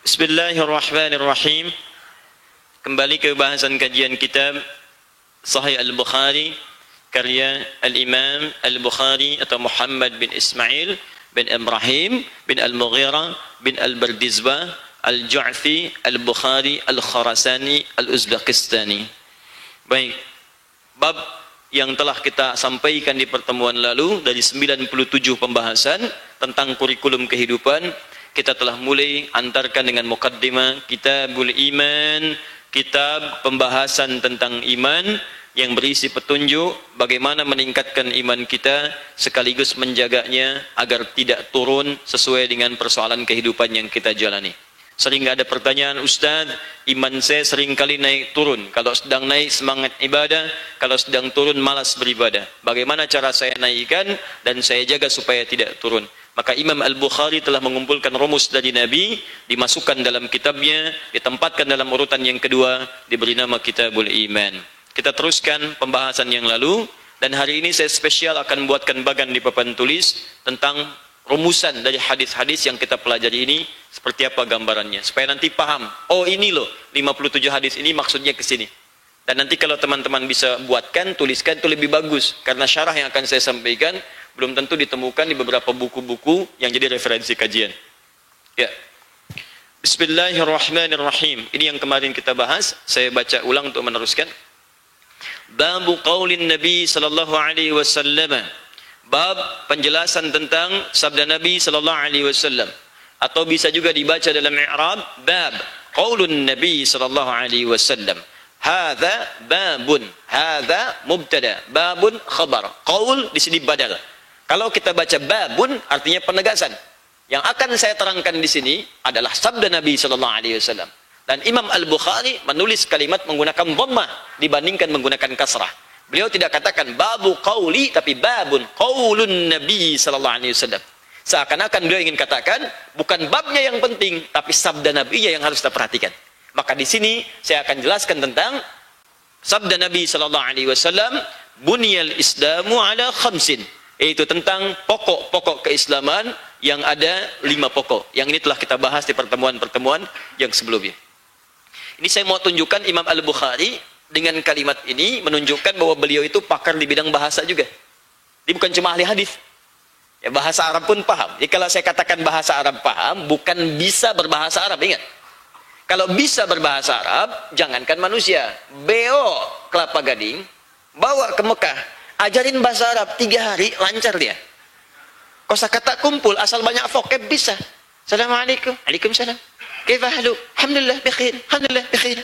Bismillahirrahmanirrahim. Kembali ke bahasan kajian kitab Sahih Al-Bukhari karya Al-Imam Al-Bukhari atau Muhammad bin Ismail bin Ibrahim bin Al-Mughirah bin Al-Bardizbah Al-Ju'fi Al-Bukhari Al-Khurasani Al-Uzbekistani. Baik, bab yang telah kita sampaikan di pertemuan lalu dari 97 pembahasan tentang kurikulum kehidupan, kita telah mulai antarkan dengan mukaddimah Kitabul Iman, kitab pembahasan tentang iman yang berisi petunjuk bagaimana meningkatkan iman kita sekaligus menjaganya agar tidak turun sesuai dengan persoalan kehidupan yang kita jalani. Sering ada pertanyaan, Ustaz, iman saya sering kali naik turun. Kalau sedang naik semangat ibadah, kalau sedang turun malas beribadah. Bagaimana cara saya naikkan dan saya jaga supaya tidak turun? Maka Imam Al-Bukhari telah mengumpulkan rumus dari Nabi, dimasukkan dalam kitabnya, ditempatkan dalam urutan yang kedua, diberi nama Kitabul Iman. Kita teruskan pembahasan yang lalu, dan hari ini saya spesial akan buatkan bagan di papan tulis tentang rumusan dari hadis-hadis yang kita pelajari ini, seperti apa gambarannya, supaya nanti paham, oh ini loh 57 hadis ini maksudnya ke sini. Dan nanti kalau teman-teman bisa buatkan, tuliskan, itu lebih bagus, karena syarah yang akan saya sampaikan belum tentu ditemukan di beberapa buku-buku yang jadi referensi kajian. Ya. Bismillahirrahmanirrahim. Ini yang kemarin kita bahas, saya baca ulang untuk meneruskan. Babu qaulin Nabi sallallahu alaihi wasallam. Bab penjelasan tentang sabda Nabi sallallahu alaihi wasallam, atau bisa juga dibaca dalam i'rab bab qaulun Nabi sallallahu alaihi wasallam. Hadza babun, hadza mubtada, babun khabar. Qaul di sini badal. Kalau kita baca babun artinya penegasan. Yang akan saya terangkan di sini adalah sabda Nabi sallallahu alaihi wasallam. Dan Imam Al-Bukhari menulis kalimat menggunakan dhammah dibandingkan menggunakan kasrah. Beliau tidak katakan babu qauli, tapi babun qaulun Nabi sallallahu alaihi wasallam. Seakan-akan beliau ingin katakan bukan babnya yang penting, tapi sabda Nabi yang harus kita perhatikan. Maka di sini saya akan jelaskan tentang sabda Nabi sallallahu alaihi wasallam, buniyal islamu ala khamsin, yaitu tentang pokok-pokok keislaman yang ada 5 pokok. Yang ini telah kita bahas di pertemuan-pertemuan yang sebelumnya. Ini saya mau tunjukkan Imam Al-Bukhari dengan kalimat ini menunjukkan bahwa beliau itu pakar di bidang bahasa juga. Dia bukan cuma ahli hadis. Ya, bahasa Arab pun paham. Jadi kalau saya katakan bahasa Arab paham, bukan bisa berbahasa Arab, ingat. Kalau bisa berbahasa Arab, jangankan manusia, beo Kelapa Gading, bawa ke Mekah, ajarin bahasa Arab 3 hari, lancar dia. Kosakata kumpul, asal banyak vokab bisa. Assalamualaikum, waalaikumsalam. Kaifa haluk? Alhamdulillah bikhair, alhamdulillah bikhair.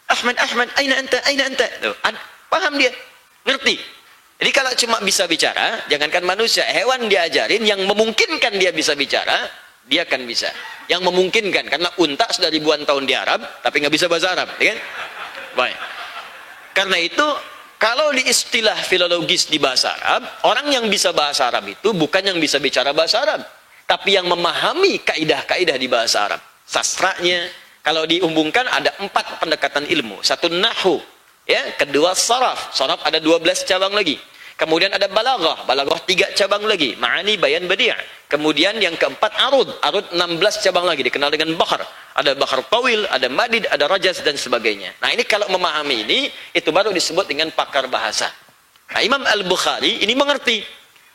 Ahmad, aina anta, aina anta. Paham dia, ngerti. Jadi kalau cuma bisa bicara, jangankan manusia, hewan diajarin yang memungkinkan dia bisa bicara, dia akan bisa. Yang memungkinkan, karena unta sudah ribuan tahun di Arab, tapi nggak bisa bahasa Arab, ya kan? Baik. Karena itu, kalau di istilah filologis di bahasa Arab, orang yang bisa bahasa Arab itu bukan yang bisa bicara bahasa Arab, tapi yang memahami kaidah-kaidah di bahasa Arab. Sastranya, kalau dihubungkan ada 4 pendekatan ilmu. 1 nahwu, ya, kedua saraf. Saraf ada 12 cabang lagi. Kemudian ada balaghah, balaghah 3 cabang lagi, ma'ani, bayan, badi'. Kemudian yang keempat arud, arud 16 cabang lagi, dikenal dengan bakhar. Ada bakhar tawil, ada madid, ada rajas dan sebagainya. Nah, ini kalau memahami ini, itu baru disebut dengan pakar bahasa. Nah, Imam Al-Bukhari ini mengerti.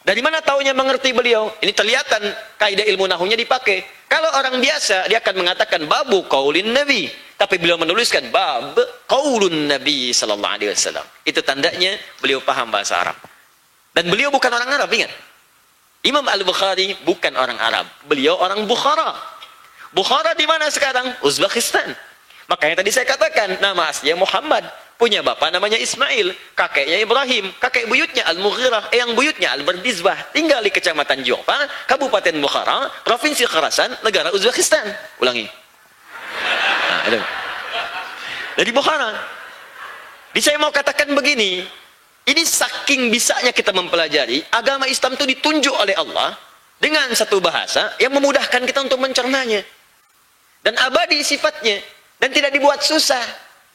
Dari mana taunya mengerti beliau? Ini kelihatan kaidah ilmu nahunya dipakai. Kalau orang biasa, dia akan mengatakan babu qaulin Nabi. Tapi beliau menuliskan bab qaulun Nabi sallallahu alaihi wasallam. Itu tandanya beliau paham bahasa Arab. Dan beliau bukan orang Arab, ingat. Imam Al-Bukhari bukan orang Arab. Beliau orang Bukhara. Bukhara di mana sekarang? Uzbekistan. Makanya tadi saya katakan, nama aslinya Muhammad. Punya bapak namanya Ismail. Kakeknya Ibrahim. Kakek buyutnya Al-Mughirah. Yang buyutnya Al-Bardizbah. Tinggal di kecamatan Ju'fa, Kabupaten Bukhara, Provinsi Khurasan, negara Uzbekistan. Ulangi. Nah, itu. Dari Bukhara. Jadi saya mau katakan begini. Ini saking bisanya kita mempelajari, agama Islam itu ditunjuk oleh Allah dengan satu bahasa yang memudahkan kita untuk mencernanya. Dan abadi sifatnya. Dan tidak dibuat susah.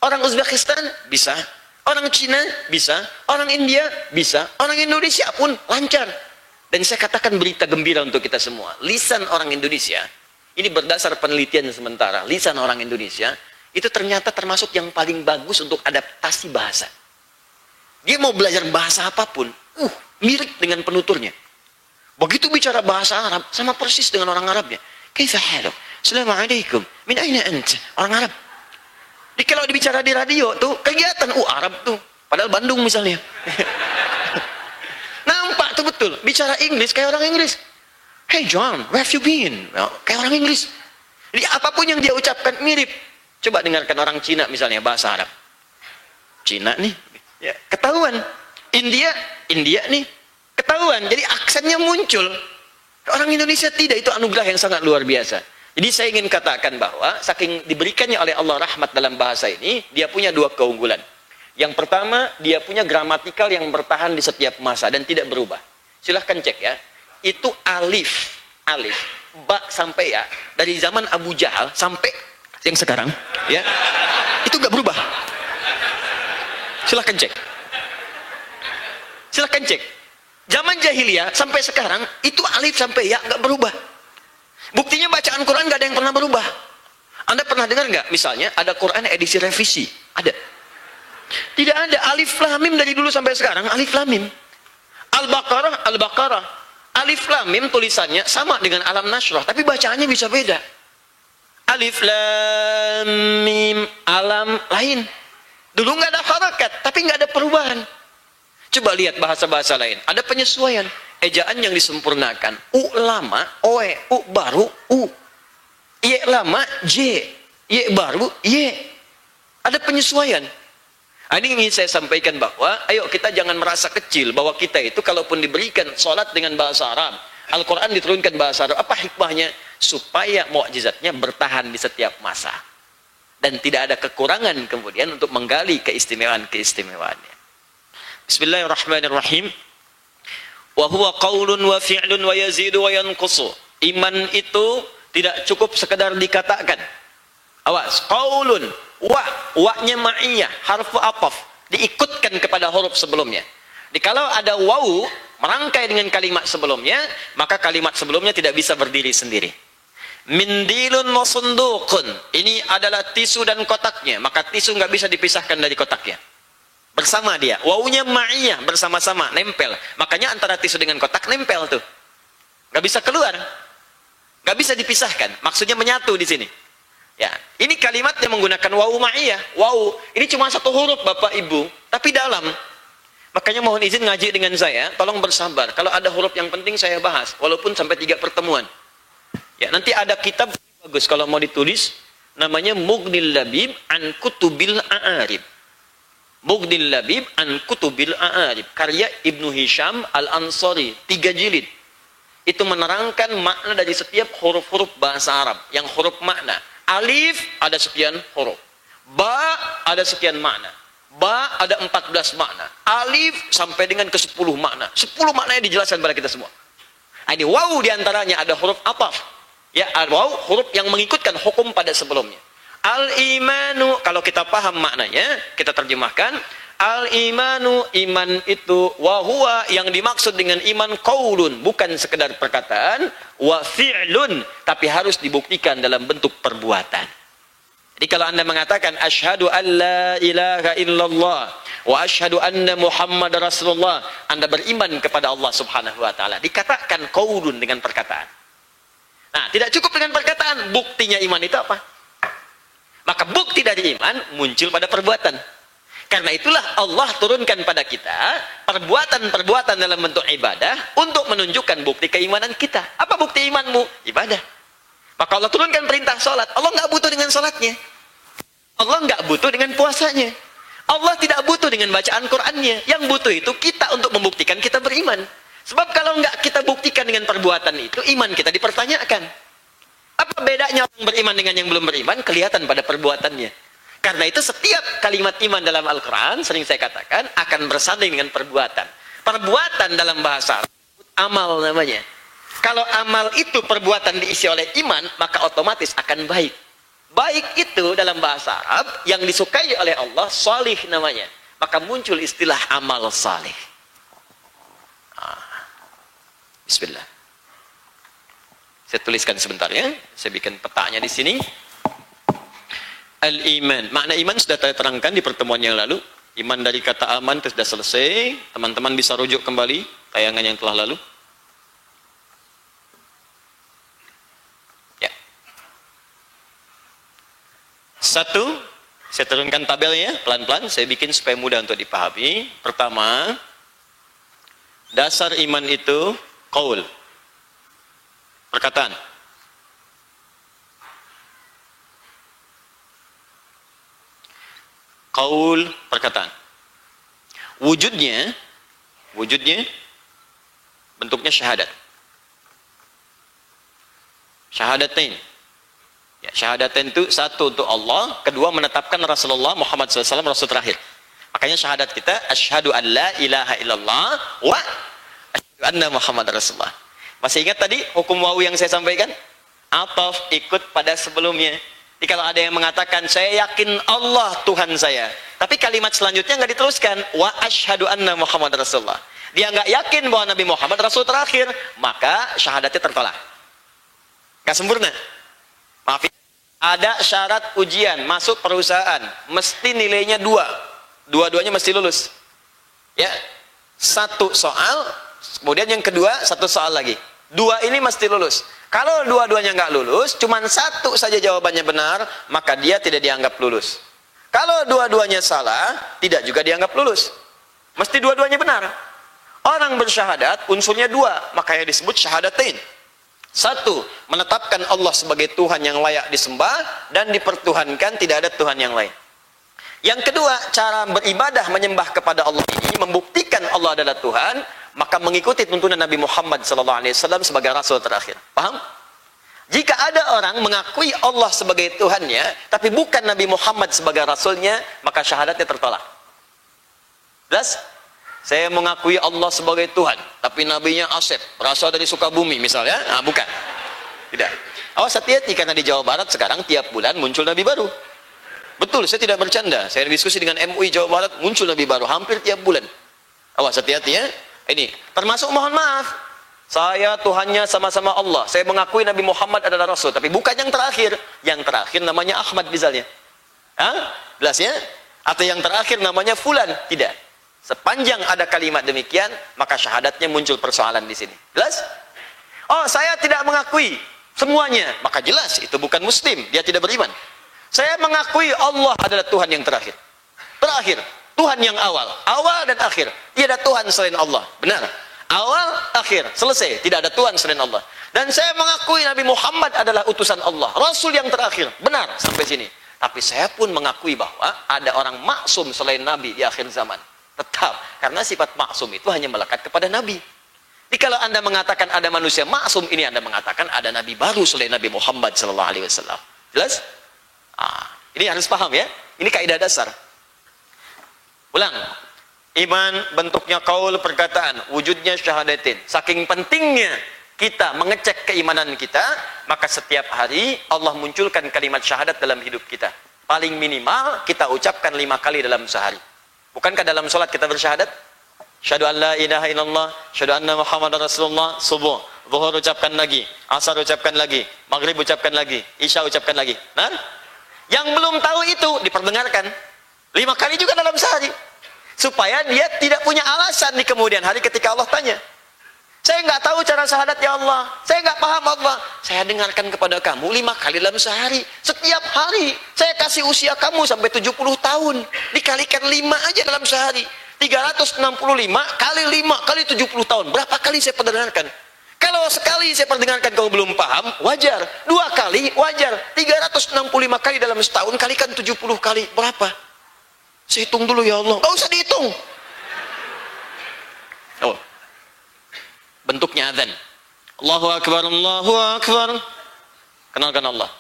Orang Uzbekistan bisa. Orang Cina bisa. Orang India bisa. Orang Indonesia pun lancar. Dan saya katakan berita gembira untuk kita semua. Lisan orang Indonesia ini berdasar penelitian sementara, lisan orang Indonesia, itu ternyata termasuk yang paling bagus untuk adaptasi bahasa. Dia mau belajar bahasa apapun, mirip dengan penuturnya. Begitu bicara bahasa Arab, sama persis dengan orang Arabnya. Kaifa haluk? Assalamualaikum. Min aina ant? Orang Arab. Jadi kalau dibicara di radio tuh, kegiatan, Arab tuh. Padahal Bandung misalnya. Nampak tuh betul. Bicara Inggris kayak orang Inggris. Hey John, where have you been? Kayak orang Inggris. Jadi apapun yang dia ucapkan mirip. Coba dengarkan orang Cina misalnya, bahasa Arab. Cina nih, ya, ketahuan. India nih, ketahuan. Jadi aksennya muncul. Orang Indonesia tidak, itu anugerah yang sangat luar biasa. Jadi saya ingin katakan bahwa saking diberikannya oleh Allah rahmat dalam bahasa ini, dia punya dua keunggulan. Yang pertama, dia punya gramatikal yang bertahan di setiap masa dan tidak berubah. Silahkan cek ya. Itu alif, ba sampai ya, dari zaman Abu Jahal sampai yang sekarang, ya, itu nggak berubah. Silahkan cek. Silahkan cek. Zaman jahiliyah sampai sekarang, itu alif sampai ya nggak berubah. Buktinya bacaan Quran nggak ada yang pernah berubah. Anda pernah dengar nggak? Misalnya ada Quran edisi revisi, ada? Tidak ada. Alif lam mim dari dulu sampai sekarang, alif lam mim. Al-Baqarah. Alif lam mim tulisannya sama dengan Alam Nashrah, tapi bacaannya bisa beda. Alif lam mim, alam lain. Dulu nggak ada harakat, tapi nggak ada perubahan. Coba lihat bahasa-bahasa lain, ada penyesuaian. Ejaan yang disempurnakan. U lama, oe, u baru, u. Ye lama, j. Ye baru, ye. Ada penyesuaian. Ini ingin saya sampaikan bahwa, ayo kita jangan merasa kecil bahwa kita itu kalaupun diberikan sholat dengan bahasa Arab, Al-Quran diturunkan bahasa Arab, apa hikmahnya? Supaya mukjizatnya bertahan di setiap masa. Dan tidak ada kekurangan kemudian untuk menggali keistimewaan-keistimewaannya. Bismillahirrahmanirrahim. Wa huwa qaulun wa fi'lun wa yazidu wa yanqusu. Iman itu tidak cukup sekedar dikatakan. Awas, qaulun, wa-nya ma'iyah, harfu ataf, diikutkan kepada huruf sebelumnya. Jadi kalau ada wawu merangkai dengan kalimat sebelumnya, maka kalimat sebelumnya tidak bisa berdiri sendiri. Mindilun wa sunduqun, ini adalah tisu dan kotaknya, maka tisu nggak bisa dipisahkan dari kotaknya. Bersama dia, wawunya ma'iyah, bersama-sama, nempel. Makanya antara tisu dengan kotak nempel tuh, nggak bisa keluar, nggak bisa dipisahkan. Maksudnya menyatu di sini. Ya, ini kalimat yang menggunakan wawu ma'iyah. Wawu, ini cuma satu huruf Bapak Ibu, tapi dalam. Makanya mohon izin ngaji dengan saya, tolong bersabar. Kalau ada huruf yang penting saya bahas, walaupun sampai 3 pertemuan. Ya, nanti ada kitab bagus kalau mau ditulis, namanya Mughnil Labib an Kutubil A'arib. Mughnil Labib an Kutubil A'arib, karya Ibnu Hisham Al-Ansari, 3 jilid. Itu menerangkan makna dari setiap huruf-huruf bahasa Arab. Yang huruf makna. Alif ada sekian huruf. Ba ada sekian makna. Ba ada 14 makna. Alif sampai dengan ke 10 makna. 10 maknanya dijelaskan pada kita semua. Ini wawu diantaranya ada huruf ataf. Ya, wawu huruf yang mengikutkan hukum pada sebelumnya. Al-imanu, kalau kita paham maknanya, kita terjemahkan. Al-imanu, iman itu, wahuwa, yang dimaksud dengan iman qaulun, bukan sekedar perkataan, wa fi'lun, tapi harus dibuktikan dalam bentuk perbuatan. Jadi kalau Anda mengatakan asyhadu an la ilaha illallah wa asyhadu anna Muhammad Rasulullah, Anda beriman kepada Allah Subhanahu wa taala. Dikatakan qaulun dengan perkataan. Nah, tidak cukup dengan perkataan, buktinya iman itu apa? Maka bukti dari iman muncul pada perbuatan. Karena itulah Allah turunkan pada kita perbuatan-perbuatan dalam bentuk ibadah untuk menunjukkan bukti keimanan kita. Apa bukti imanmu? Ibadah. Maka Allah turunkan perintah sholat. Allah nggak butuh dengan sholatnya. Allah nggak butuh dengan puasanya. Allah tidak butuh dengan bacaan Qur'annya. Yang butuh itu kita untuk membuktikan kita beriman. Sebab kalau nggak kita buktikan dengan perbuatan itu, iman kita dipertanyakan. Apa bedanya orang beriman dengan yang belum beriman? Kelihatan pada perbuatannya. Karena itu setiap kalimat iman dalam Al-Quran, sering saya katakan, akan bersanding dengan perbuatan. Perbuatan dalam bahasa Arab, amal namanya. Kalau amal itu perbuatan diisi oleh iman, maka otomatis akan baik. Baik itu dalam bahasa Arab, yang disukai oleh Allah, salih namanya. Maka muncul istilah amal salih. Bismillah. Saya tuliskan sebentar ya. Saya bikin petanya di sini. Al-iman. Makna iman sudah saya terangkan di pertemuan yang lalu. Iman dari kata aman itu sudah selesai. Teman-teman bisa rujuk kembali tayangan yang telah lalu. Ya. Satu, saya turunkan tabelnya pelan-pelan. Saya bikin supaya mudah untuk dipahami. Pertama, dasar iman itu qaul. Perkataan. Qaul, perkataan. Wujudnya bentuknya syahadat. Syahadatain. Ya, syahadatain itu satu untuk Allah, kedua menetapkan Rasulullah Muhammad SAW Rasul terakhir. Makanya syahadat kita asyhadu an la ilaha illallah wa asyhadu anna Muhammad Rasulullah. Masih ingat tadi hukum wawu yang saya sampaikan? Ataf ikut pada sebelumnya. Jadi kalau ada yang mengatakan saya yakin Allah Tuhan saya, tapi kalimat selanjutnya nggak diteruskan, wa asyhadu anna Muhammad Rasulullah. Dia nggak yakin bahwa Nabi Muhammad Rasul terakhir, maka syahadatnya tertolak. Nggak sempurna. Maaf, ada syarat ujian masuk perusahaan, mesti nilainya 2. Dua-duanya mesti lulus. Ya, satu soal, kemudian yang kedua satu soal lagi. 2 ini mesti lulus. Kalau dua-duanya nggak lulus, cuman satu saja jawabannya benar, maka dia tidak dianggap lulus. Kalau dua-duanya salah, tidak juga dianggap lulus. Mesti dua-duanya benar. Orang bersyahadat unsurnya 2, makanya disebut syahadatain. 1, menetapkan Allah sebagai Tuhan yang layak disembah dan dipertuhankan, tidak ada Tuhan yang lain. Yang kedua, cara beribadah menyembah kepada Allah ini membuktikan Allah adalah Tuhan, maka mengikuti tuntunan Nabi Muhammad SAW sebagai Rasul terakhir. Paham? Jika ada orang mengakui Allah sebagai Tuhannya, tapi bukan Nabi Muhammad sebagai Rasulnya, maka syahadatnya tertolak. Jelas? Saya mengakui Allah sebagai Tuhan, tapi nabinya Asep, berasal dari Sukabumi misalnya. Nah, bukan. Tidak. Awas hati-hati, karena di Jawa Barat sekarang tiap bulan muncul nabi baru. Betul, saya tidak bercanda. Saya diskusi dengan MUI Jawa Barat, muncul nabi baru hampir tiap bulan. Awas hati-hati ya. Ini termasuk mohon maaf. Saya Tuhannya sama-sama Allah. Saya mengakui Nabi Muhammad adalah Rasul, tapi bukan yang terakhir. Yang terakhir namanya Ahmad misalnya. Hah? Jelas ya? Atau yang terakhir namanya Fulan. Tidak. Sepanjang ada kalimat demikian, maka syahadatnya muncul persoalan di sini. Jelas? Oh, saya tidak mengakui semuanya. Maka jelas itu bukan Muslim. Dia tidak beriman. Saya mengakui Allah adalah Tuhan yang terakhir. Terakhir. Tuhan yang awal. Awal dan akhir. Tidak ada Tuhan selain Allah. Benar. Awal, akhir. Selesai. Tidak ada Tuhan selain Allah. Dan saya mengakui Nabi Muhammad adalah utusan Allah. Rasul yang terakhir. Benar. Sampai sini. Tapi saya pun mengakui bahwa ada orang maksum selain Nabi di akhir zaman. Tetap. Karena sifat maksum itu hanya melekat kepada Nabi. Jadi kalau Anda mengatakan ada manusia maksum, ini Anda mengatakan ada Nabi baru selain Nabi Muhammad SAW. Jelas? Ini harus paham ya. Ini kaidah dasar. Ulang. Iman bentuknya qaul, perkataan, wujudnya syahadatin. Saking pentingnya kita mengecek keimanan kita, maka setiap hari Allah munculkan kalimat syahadat dalam hidup kita. Paling minimal kita ucapkan 5 kali dalam sehari. Bukankah dalam sholat kita bersyahadat? Syahadu an la ilaha illallah, syahadu anna Muhammadar Rasulullah. Subuh, zuhur ucapkan lagi, asar ucapkan lagi, maghrib ucapkan lagi, isya ucapkan lagi. Nah, yang belum tahu itu diperdengarkan 5 kali juga dalam sehari, supaya dia tidak punya alasan di kemudian hari ketika Allah tanya, saya nggak tahu cara syahadat ya Allah, saya nggak paham Allah, saya dengarkan kepada kamu 5 kali dalam sehari, setiap hari. Saya kasih usia kamu sampai 70 tahun, dikalikan 5 aja dalam sehari, 365 kali 5 kali 70 tahun, berapa kali saya perdengarkan? Kalau sekali saya perdengarkan kamu belum paham, wajar. 2 kali, wajar. 365 kali dalam setahun, kalikan 70 kali, berapa? Saya hitung dulu ya Allah. Gak usah dihitung. Oh. Bentuknya adzan. Allahu Akbar, Allahu Akbar. Kenalkan Allah.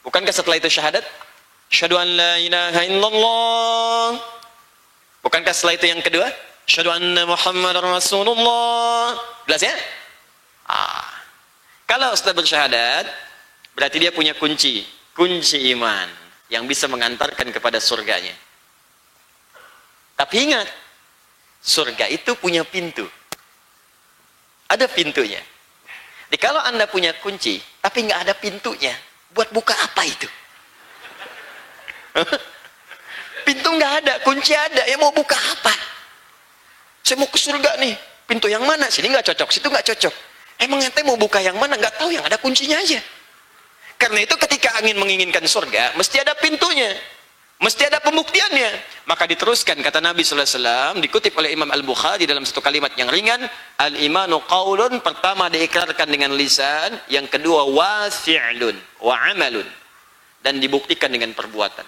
Bukankah setelah itu syahadat? Asyhadu an la ilaha illallah. Bukankah setelah itu yang kedua? Asyhadu anna Muhammadar Rasulullah. Jelas ya? Kalau sudah bersyahadat, berarti dia punya kunci iman yang bisa mengantarkan kepada surganya. Tapi ingat, surga itu punya pintu. Ada pintunya. Kalau Anda punya kunci, tapi nggak ada pintunya, buat buka apa itu? Pintu nggak ada, kunci ada, ya mau buka apa? Saya mau ke surga nih, pintu yang mana? Sini nggak cocok, situ nggak cocok. Emang ente mau buka yang mana? Nggak tahu, yang ada kuncinya aja. Karena itu ketika angin menginginkan surga, mesti ada pintunya, mesti ada pembuktiannya. Maka diteruskan, kata Nabi sallallahu alaihi wasallam, dikutip oleh Imam Al-Bukhari dalam satu kalimat yang ringan, al-imanu qaulun, pertama diikrarkan dengan lisan, yang kedua wa fi'lun wa amalun, dan dibuktikan dengan perbuatan.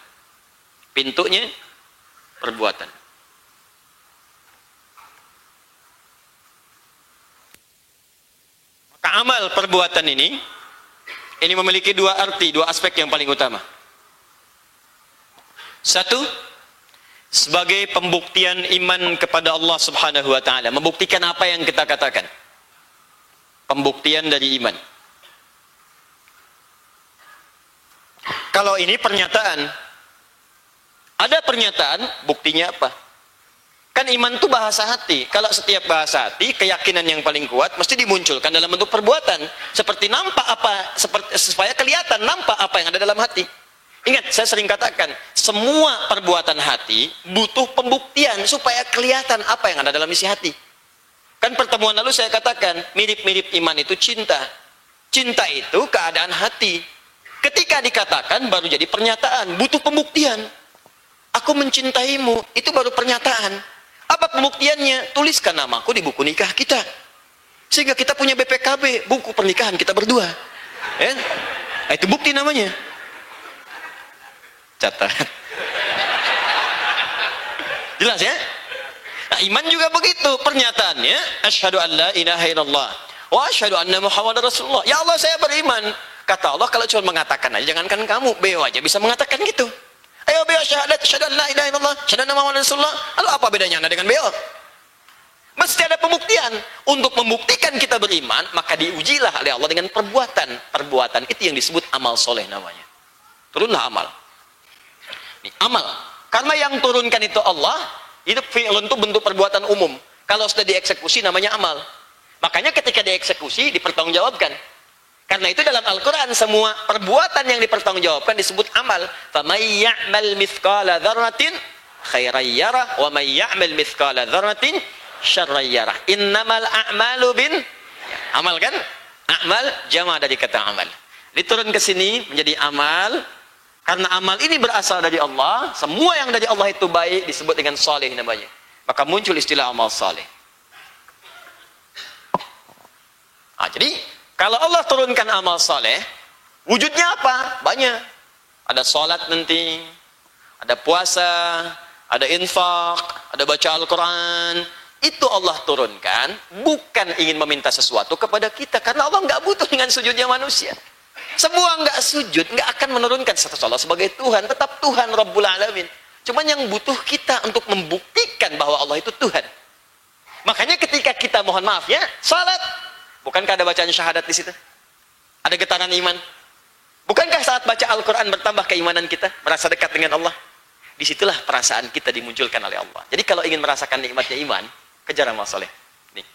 Pintunya perbuatan. Maka amal perbuatan ini memiliki dua arti, dua aspek yang paling utama. Satu, sebagai pembuktian iman kepada Allah Subhanahu wa taala, membuktikan apa yang kita katakan. Pembuktian dari iman. Kalau ini pernyataan, ada pernyataan, buktinya apa? Kan iman itu bahasa hati. Kalau setiap bahasa hati, keyakinan yang paling kuat mesti dimunculkan dalam bentuk perbuatan. Seperti nampak apa, supaya kelihatan nampak apa yang ada dalam hati. Ingat, saya sering katakan, semua perbuatan hati butuh pembuktian supaya kelihatan apa yang ada dalam isi hati. Kan pertemuan lalu saya katakan, mirip-mirip iman itu cinta. Cinta itu keadaan hati. Ketika dikatakan baru jadi pernyataan, butuh pembuktian. Aku mencintaimu, itu baru pernyataan. Apa pembuktiannya? Tuliskan namaku di buku nikah kita. Sehingga kita punya BPKB, buku pernikahan kita berdua. Ya? Itu bukti namanya. Catat. Jelas ya? Nah, iman juga begitu pernyataannya, asyhadu an la ilaha illallah wa asyhadu anna muhammadar rasulullah. Ya Allah, saya beriman. Kata Allah, kalau cuma mengatakan aja, jangankan kamu, beo aja bisa mengatakan gitu. Ayo beo syahadat, asyhadu an la ilaha illallah, asyhadu anna muhammadar rasulullah. Lalu apa bedanya Anda dengan beo? Mesti ada pembuktian. Untuk membuktikan kita beriman, maka diujilah oleh Allah dengan perbuatan. Perbuatan itu yang disebut amal soleh namanya. Turunlah amal. Ini amal. Karena yang turunkan itu Allah, itu fi'lun itu bentuk perbuatan umum. Kalau sudah dieksekusi namanya amal. Makanya ketika dieksekusi dipertanggungjawabkan. Karena itu dalam Al-Quran semua perbuatan yang dipertanggungjawabkan disebut amal. فَمَنْ يَعْمَلْ مِثْقَالَ ذَرَّةٍ خَيْرًا يَرَهُ وَمَنْ يَعْمَلْ مِثْقَالَ ذَرَّةٍ شَرًّا يَرَهُ إِنَّمَا الْأَعْمَالُ amal kan? Amal jama' dari kata amal. Diturun ke sini menjadi amal. Karena amal ini berasal dari Allah, semua yang dari Allah itu baik disebut dengan saleh namanya. Maka muncul istilah amal saleh. Nah, jadi kalau Allah turunkan amal saleh, wujudnya apa? Banyak. Ada salat nanti, ada puasa, ada infak, ada baca Al-Quran. Itu Allah turunkan, bukan ingin meminta sesuatu kepada kita. Karena Allah nggak butuh dengan sujudnya manusia. Semua nggak sujud, nggak akan menurunkan status Allah sebagai Tuhan. Tetap Tuhan Rabbul Alamin. Cuman yang butuh kita untuk membuktikan bahwa Allah itu Tuhan. Makanya ketika kita mohon maaf ya, salat. Bukankah ada bacaan syahadat di situ? Ada getaran iman. Bukankah saat baca Al-Quran bertambah keimanan kita? Merasa dekat dengan Allah? Disitulah perasaan kita dimunculkan oleh Allah. Jadi kalau ingin merasakan nikmatnya iman, kejar amal soleh. Nih.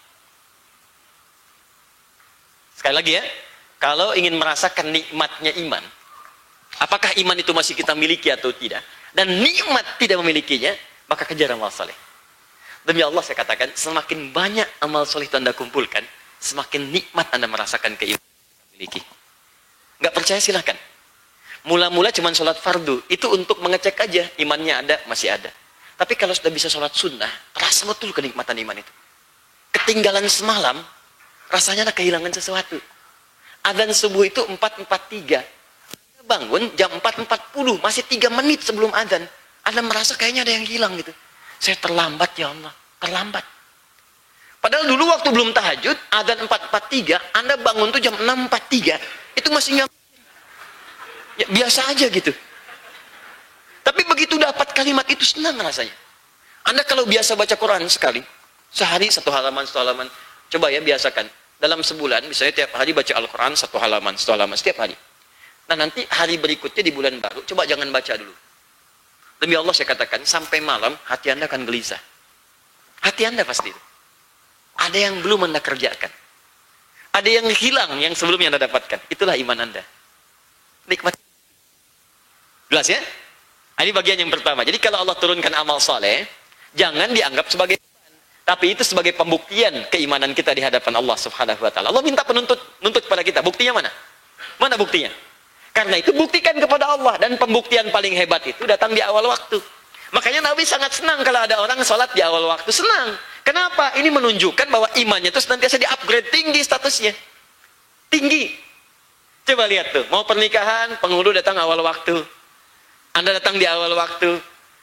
Sekali lagi ya. Kalau ingin merasakan nikmatnya iman, apakah iman itu masih kita miliki atau tidak, dan nikmat tidak memilikinya, maka kejar amal soleh. Demi Allah saya katakan, semakin banyak amal soleh itu Anda kumpulkan, semakin nikmat Anda merasakan keimanan yang memiliki. Nggak percaya silahkan. Mula-mula cuma sholat fardu, itu untuk mengecek aja, imannya ada, masih ada. Tapi kalau sudah bisa sholat sunnah, rasa betul kenikmatan iman itu. Ketinggalan semalam, rasanya ada kehilangan sesuatu. Adzan subuh itu 4.43. Anda bangun jam 4.40, masih 3 menit sebelum adzan. Anda merasa kayaknya ada yang hilang gitu. Saya terlambat ya Allah, terlambat. Padahal dulu waktu belum tahajud, adzan 4.43, Anda bangun tuh jam 6.43. Itu masih nggak, ya, biasa aja gitu. Tapi begitu dapat kalimat itu senang rasanya. Anda kalau biasa baca Quran sekali, sehari 1 halaman, 1 halaman, coba ya biasakan. Dalam sebulan, misalnya tiap hari baca Al-Quran 1 halaman, 1 halaman, setiap hari. Nah nanti hari berikutnya di bulan baru, coba jangan baca dulu. Demi Allah saya katakan, sampai malam hati Anda akan gelisah. Hati Anda pasti. Ada yang belum Anda kerjakan. Ada yang hilang yang sebelumnya Anda dapatkan. Itulah iman Anda. Nikmat. Jelas ya? Ini bagian yang pertama. Jadi kalau Allah turunkan amal soleh, jangan dianggap sebagai iman, tapi itu sebagai pembuktian keimanan kita di hadapan Allah Subhanahu wa taala. Allah minta nuntut kepada kita. Buktinya mana? Mana buktinya? Karena itu buktikan kepada Allah, dan pembuktian paling hebat itu datang di awal waktu. Makanya Nabi sangat senang kalau ada orang sholat di awal waktu. Senang. Kenapa? Ini menunjukkan bahwa imannya itu senantiasa di-upgrade, tinggi statusnya. Tinggi. Coba lihat tuh, mau pernikahan, penghulu datang awal waktu. Anda datang di awal waktu.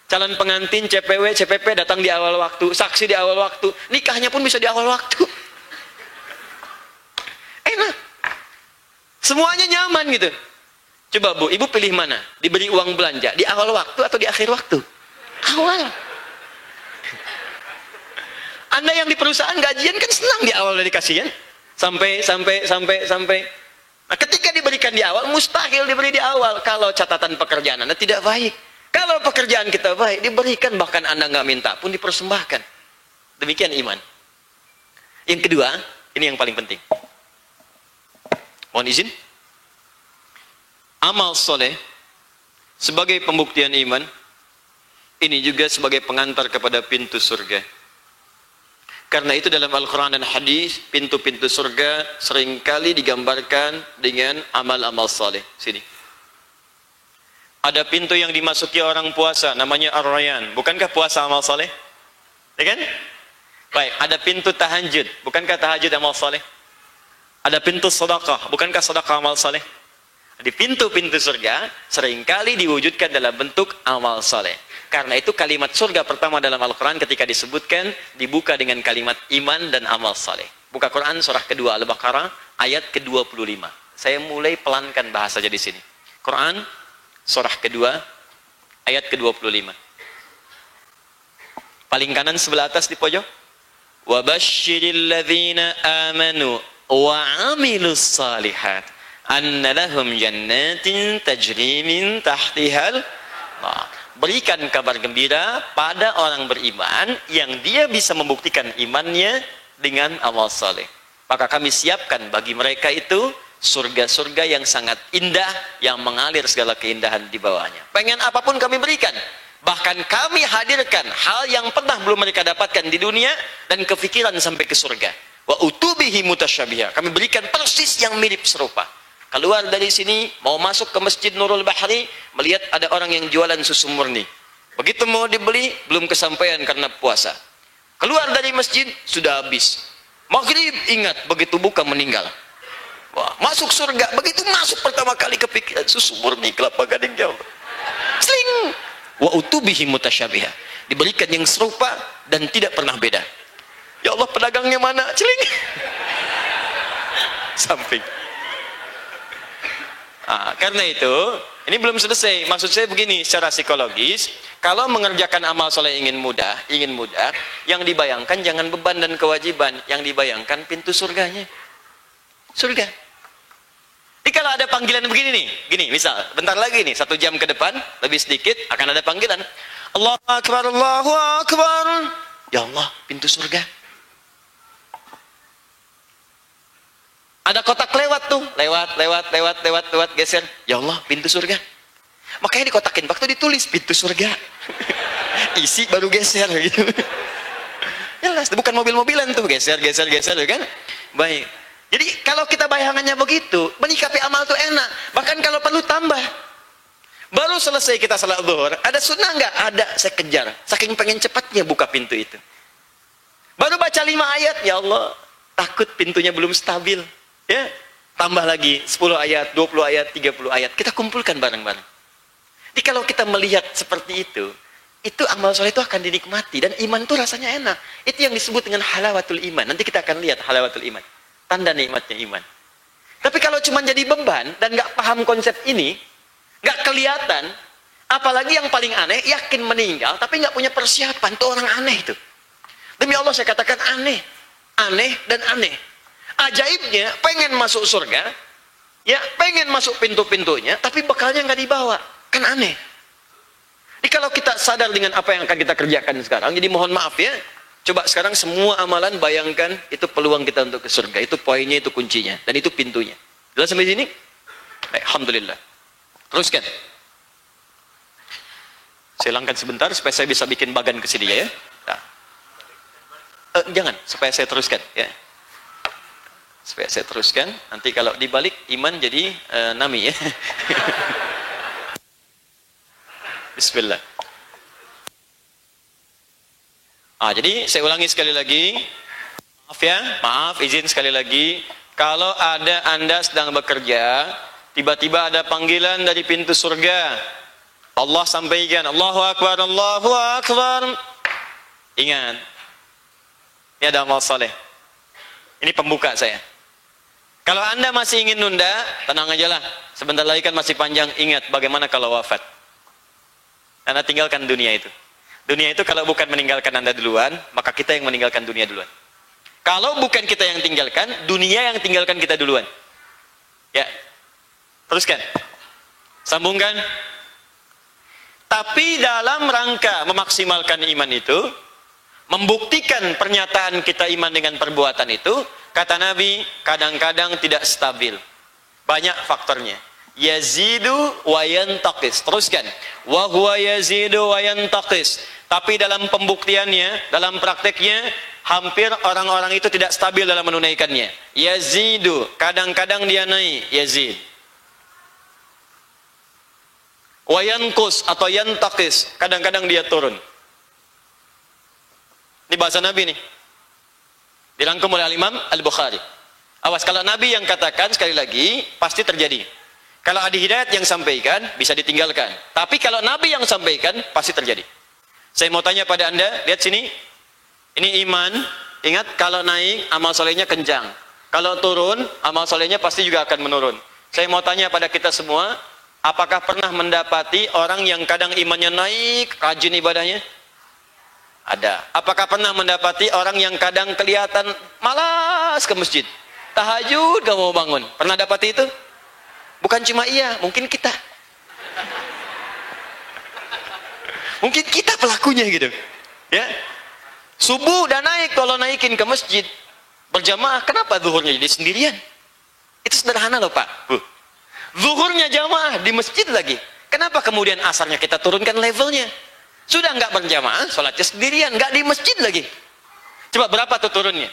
Calon pengantin, CPW, CPP datang di awal waktu. Saksi di awal waktu. Nikahnya pun bisa di awal waktu. Enak. Semuanya nyaman gitu. Coba Bu, Ibu pilih mana? Diberi uang belanja di awal waktu atau di akhir waktu? Awal. Anda yang di perusahaan gajian kan senang di awal dari dikasih kan? Sampai. Nah, ketika diberikan di awal, mustahil diberi di awal kalau catatan pekerjaan Anda tidak baik. Kalau pekerjaan kita baik, diberikan, bahkan Anda nggak minta pun dipersembahkan. Demikian iman. Yang kedua, ini yang paling penting. Mohon izin. Amal soleh sebagai pembuktian iman, ini juga sebagai pengantar kepada pintu surga. Karena itu dalam Al-Quran dan hadis, pintu-pintu surga seringkali digambarkan dengan amal-amal saleh. Sini. Ada pintu yang dimasuki orang puasa, namanya Ar-Rayyan. Bukankah puasa amal saleh? Ya kan? Baik, ada pintu tahajud. Bukankah tahajud amal saleh? Ada pintu sedekah. Bukankah sedekah amal saleh? Di pintu-pintu surga seringkali diwujudkan dalam bentuk amal saleh. Karena itu kalimat surga pertama dalam Al-Quran ketika disebutkan dibuka dengan kalimat iman dan amal saleh. Buka Quran surah kedua Al-Baqarah ayat ke-25. Saya mulai pelankan bahasanya di sini. Quran surah kedua ayat ke-25. Paling kanan sebelah atas di pojok. Wa basyiril ladzina amanu wa 'amilus shalihat anna lahum jannatin tajri min tahtihal. Berikan kabar gembira pada orang beriman yang dia bisa membuktikan imannya dengan amal saleh. Maka kami siapkan bagi mereka itu surga-surga yang sangat indah, yang mengalir segala keindahan di bawahnya. Pengen apapun kami berikan. Bahkan kami hadirkan hal yang pernah belum mereka dapatkan di dunia dan kefikiran sampai ke surga. Wa utubihi mutasyabiha. Kami berikan persis yang mirip serupa. Keluar dari sini, mau masuk ke Masjid Nurul Bahri, melihat ada orang yang jualan susu murni. Begitu mau dibeli, belum kesampaian karena puasa. Keluar dari masjid, sudah habis. Maghrib, ingat, begitu buka meninggal. Wah, masuk surga, begitu masuk pertama kali kepikiran, susu murni, kelapa gading jauh. Sling! Wa utubihi mutasyabiha. Diberikan yang serupa dan tidak pernah beda. Ya Allah, pedagangnya mana? Celing! Samping. Karena itu, ini belum selesai. Maksud saya begini, secara psikologis, kalau mengerjakan amal soleh ingin mudah, yang dibayangkan jangan beban dan kewajiban, yang dibayangkan pintu surganya. Surga. Jadi kalau ada panggilan begini nih, gini, misal, bentar lagi nih, 1 jam ke depan, lebih sedikit, akan ada panggilan. Allahu Akbar, Allahu Akbar. Ya Allah, pintu surga. Ada kotak lewat tuh, lewat, geser. Ya Allah, pintu surga. Makanya dikotakin, waktu ditulis pintu surga. Isi baru geser gitu. Jelas, bukan mobil-mobilan tuh, geser kan? Baik. Jadi kalau kita bayangannya begitu, menyikapi amal tuh enak. Bahkan kalau perlu tambah. Baru selesai kita salat zuhur, ada sunnah nggak? Ada, saya kejar. Saking pengen cepatnya buka pintu itu. Baru baca 5 ayat, ya Allah, takut pintunya belum stabil. Ya, tambah lagi 10 ayat, 20 ayat, 30 ayat. Kita kumpulkan bareng-bareng. Jadi kalau kita melihat seperti itu amal soleh itu akan dinikmati. Dan iman itu rasanya enak. Itu yang disebut dengan halawatul iman. Nanti kita akan lihat halawatul iman. Tanda nikmatnya iman. Tapi kalau cuma jadi beban dan nggak paham konsep ini, nggak kelihatan, apalagi yang paling aneh, yakin meninggal, tapi nggak punya persiapan. Itu orang aneh itu. Demi Allah saya katakan aneh. Aneh dan aneh. Ajaibnya, pengen masuk surga, ya pengen masuk pintu-pintunya, tapi bekalnya nggak dibawa, kan aneh. Jadi kalau kita sadar dengan apa yang akan kita kerjakan sekarang, jadi mohon maaf ya, Coba sekarang semua amalan bayangkan itu peluang kita untuk ke surga. Itu poinnya, itu kuncinya. Dan itu pintunya. Jelas sampai sini? Baik, alhamdulillah. Teruskan. Saya hilangkan sebentar supaya saya bisa bikin bagan ke sini ya. Nah. Jangan, supaya saya teruskan ya. Supaya saya teruskan. Nanti kalau dibalik iman jadi nami ya. Bismillah. Jadi saya ulangi sekali lagi. Maaf ya, maaf, izin sekali lagi. Kalau ada Anda sedang bekerja, tiba-tiba ada panggilan dari pintu surga. Allah sampaikan, Allahu Akbar, Allahu Akbar. Ingat, ini ada amal saleh. Ini pembuka saya. Kalau Anda masih ingin nunda, tenang aja lah. Sebentar lagi kan masih panjang. Ingat, bagaimana kalau wafat? Anda tinggalkan dunia itu. Dunia itu kalau bukan meninggalkan Anda duluan, maka kita yang meninggalkan dunia duluan. Kalau bukan kita yang tinggalkan, dunia yang tinggalkan kita duluan. Ya. Teruskan. Sambungkan. Tapi dalam rangka memaksimalkan iman itu, membuktikan pernyataan kita iman dengan perbuatan itu, kata Nabi, kadang-kadang tidak stabil. Banyak faktornya. Yazidu wa yantaqis. Teruskan. Wa huwa yazidu wa yantaqis. Tapi dalam pembuktiannya, dalam prakteknya, hampir orang-orang itu tidak stabil dalam menunaikannya. Yazidu, kadang-kadang dia naik, yazid. Wa yanqus atau yantaqis, kadang-kadang dia turun. Ini bahasa Nabi nih. Dirangkum oleh Imam Al-Bukhari. Awas, kalau Nabi yang katakan, sekali lagi, pasti terjadi. Kalau ada hidayat yang sampaikan, bisa ditinggalkan. Tapi kalau Nabi yang sampaikan, pasti terjadi. Saya mau tanya pada Anda, lihat sini. Ini iman. Ingat, kalau naik, amal solehnya kencang. Kalau turun, amal solehnya pasti juga akan menurun. Saya mau tanya pada kita semua, apakah pernah mendapati orang yang kadang imannya naik, rajin ibadahnya? Ada. Apakah pernah mendapati orang yang kadang kelihatan malas ke masjid? Tahajud gak mau bangun. Pernah dapati itu? Bukan cuma iya, mungkin kita. Mungkin kita pelakunya gitu. Ya. Subuh udah naik, kalau naikin ke masjid berjamaah, kenapa zuhurnya jadi sendirian? Itu sederhana loh Pak. Zuhurnya jamaah di masjid lagi. Kenapa kemudian asarnya kita turunkan levelnya? Sudah nggak berjamaah, sholatnya sendirian, nggak di masjid lagi. Coba berapa tuh turunnya?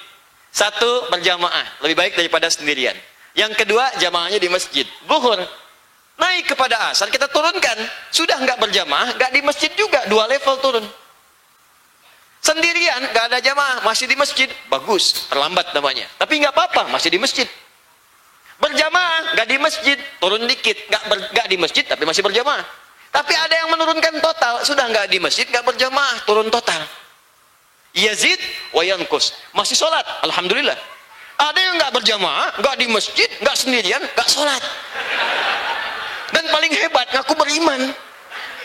Satu, berjamaah, lebih baik daripada sendirian. Yang kedua, jamaahnya di masjid. Zuhur naik kepada asar, kita turunkan. Sudah nggak berjamaah, nggak di masjid juga, 2 level turun. Sendirian, nggak ada jamaah, masih di masjid, bagus, terlambat namanya. Tapi nggak apa-apa, masih di masjid. Berjamaah, nggak di masjid, turun dikit, nggak di masjid, tapi masih berjamaah. Tapi ada yang menurunkan total, sudah nggak di masjid, nggak berjamaah, turun total. Yazid wa yanqus, masih sholat, alhamdulillah. Ada yang nggak berjamaah, nggak di masjid, nggak sendirian, nggak sholat. Dan paling hebat, ngaku beriman.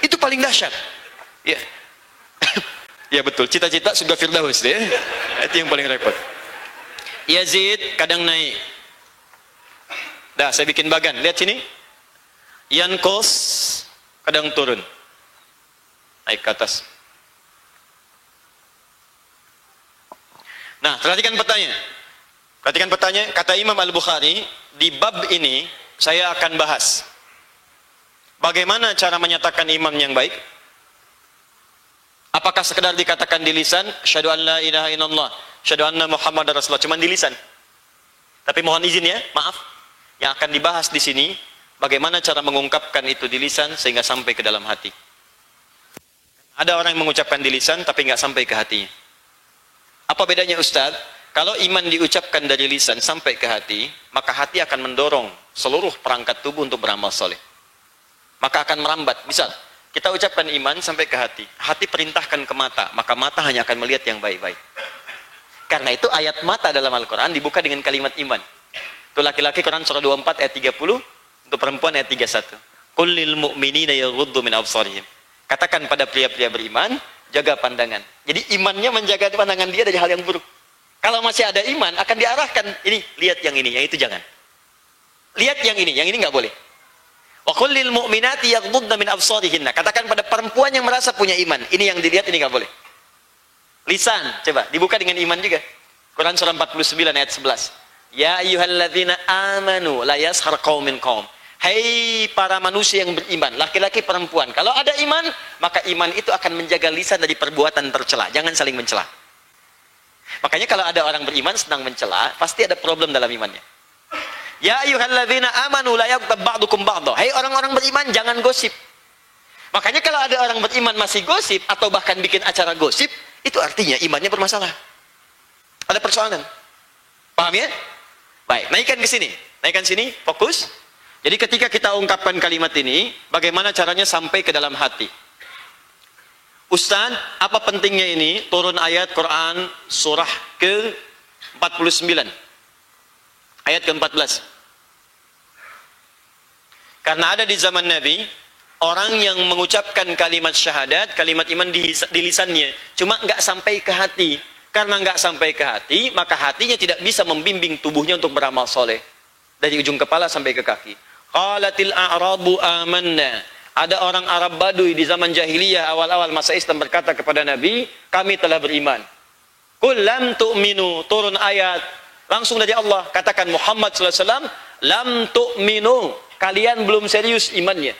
Itu paling dahsyat. Ya, ya betul. Cita-cita surga Firdaus deh. Itu yang paling repot. Yazid kadang naik. Dah, saya bikin bagan. Lihat sini. Yanqus kadang turun. Naik ke atas. Nah, perhatikan pertanyaan. Perhatikan pertanyaan, kata Imam Al-Bukhari, di bab ini saya akan bahas bagaimana cara menyatakan iman yang baik. Apakah sekedar dikatakan di lisan, asyhadu an la ilaha illallah, asyhadu anna Muhammadar Rasulullah, cuma di lisan. Tapi mohon izin ya, maaf, yang akan dibahas di sini bagaimana cara mengungkapkan itu di lisan sehingga sampai ke dalam hati. Ada orang yang mengucapkan di lisan tapi nggak sampai ke hatinya. Apa bedanya Ustaz? Kalau iman diucapkan dari lisan sampai ke hati, maka hati akan mendorong seluruh perangkat tubuh untuk beramal soleh. Maka akan merambat. Misal, kita ucapkan iman sampai ke hati. Hati perintahkan ke mata, maka mata hanya akan melihat yang baik-baik. Karena itu ayat mata dalam Al-Quran dibuka dengan kalimat iman. Itu laki-laki Quran surah 24 ayat 30, untuk perempuan ayat 31. Qul lil mu'minina yaghuddu min absarihim. Katakan pada pria-pria beriman, jaga pandangan. Jadi imannya menjaga pandangan dia dari hal yang buruk. Kalau masih ada iman, akan diarahkan. Ini, lihat yang ini, yang itu jangan. Lihat yang ini nggak boleh. Wa qul lil mu'minati yaghuddna min absarihinna. Katakan pada perempuan yang merasa punya iman, ini yang dilihat, ini nggak boleh. Lisan, coba dibuka dengan iman juga. Quran surah 49 ayat 11. Ya ayyuhalladzina amanu la yashar qaumin qaum. Hai para manusia yang beriman, laki-laki perempuan. Kalau ada iman, maka iman itu akan menjaga lisan dari perbuatan tercela. Jangan saling mencela. Makanya kalau ada orang beriman sedang mencela, pasti ada problem dalam imannya. Ya ayyuhalladzina amanu la yaghtab ba'dukum ba'dha. Hai orang-orang beriman, jangan gosip. Makanya kalau ada orang beriman masih gosip atau bahkan bikin acara gosip, itu artinya imannya bermasalah. Ada persoalan. Paham ya? Baik, naikkan ke sini. Naikkan sini, fokus. Jadi ketika kita ungkapkan kalimat ini, bagaimana caranya sampai ke dalam hati? Ustaz, apa pentingnya ini? Turun ayat Quran surah ke-49. Ayat ke-14. Karena ada di zaman Nabi, orang yang mengucapkan kalimat syahadat, kalimat iman di lisannya, cuma nggak sampai ke hati. Karena nggak sampai ke hati, maka hatinya tidak bisa membimbing tubuhnya untuk beramal soleh. Dari ujung kepala sampai ke kaki. Qalatil a'rabu amanna. Ada orang Arab Baduy di zaman jahiliyah awal-awal masa Islam berkata kepada Nabi, kami telah beriman. Qul lam tu'minu, turun ayat langsung dari Allah, katakan Muhammad sallallahu alaihi wasallam, lam tu'minu, kalian belum serius imannya.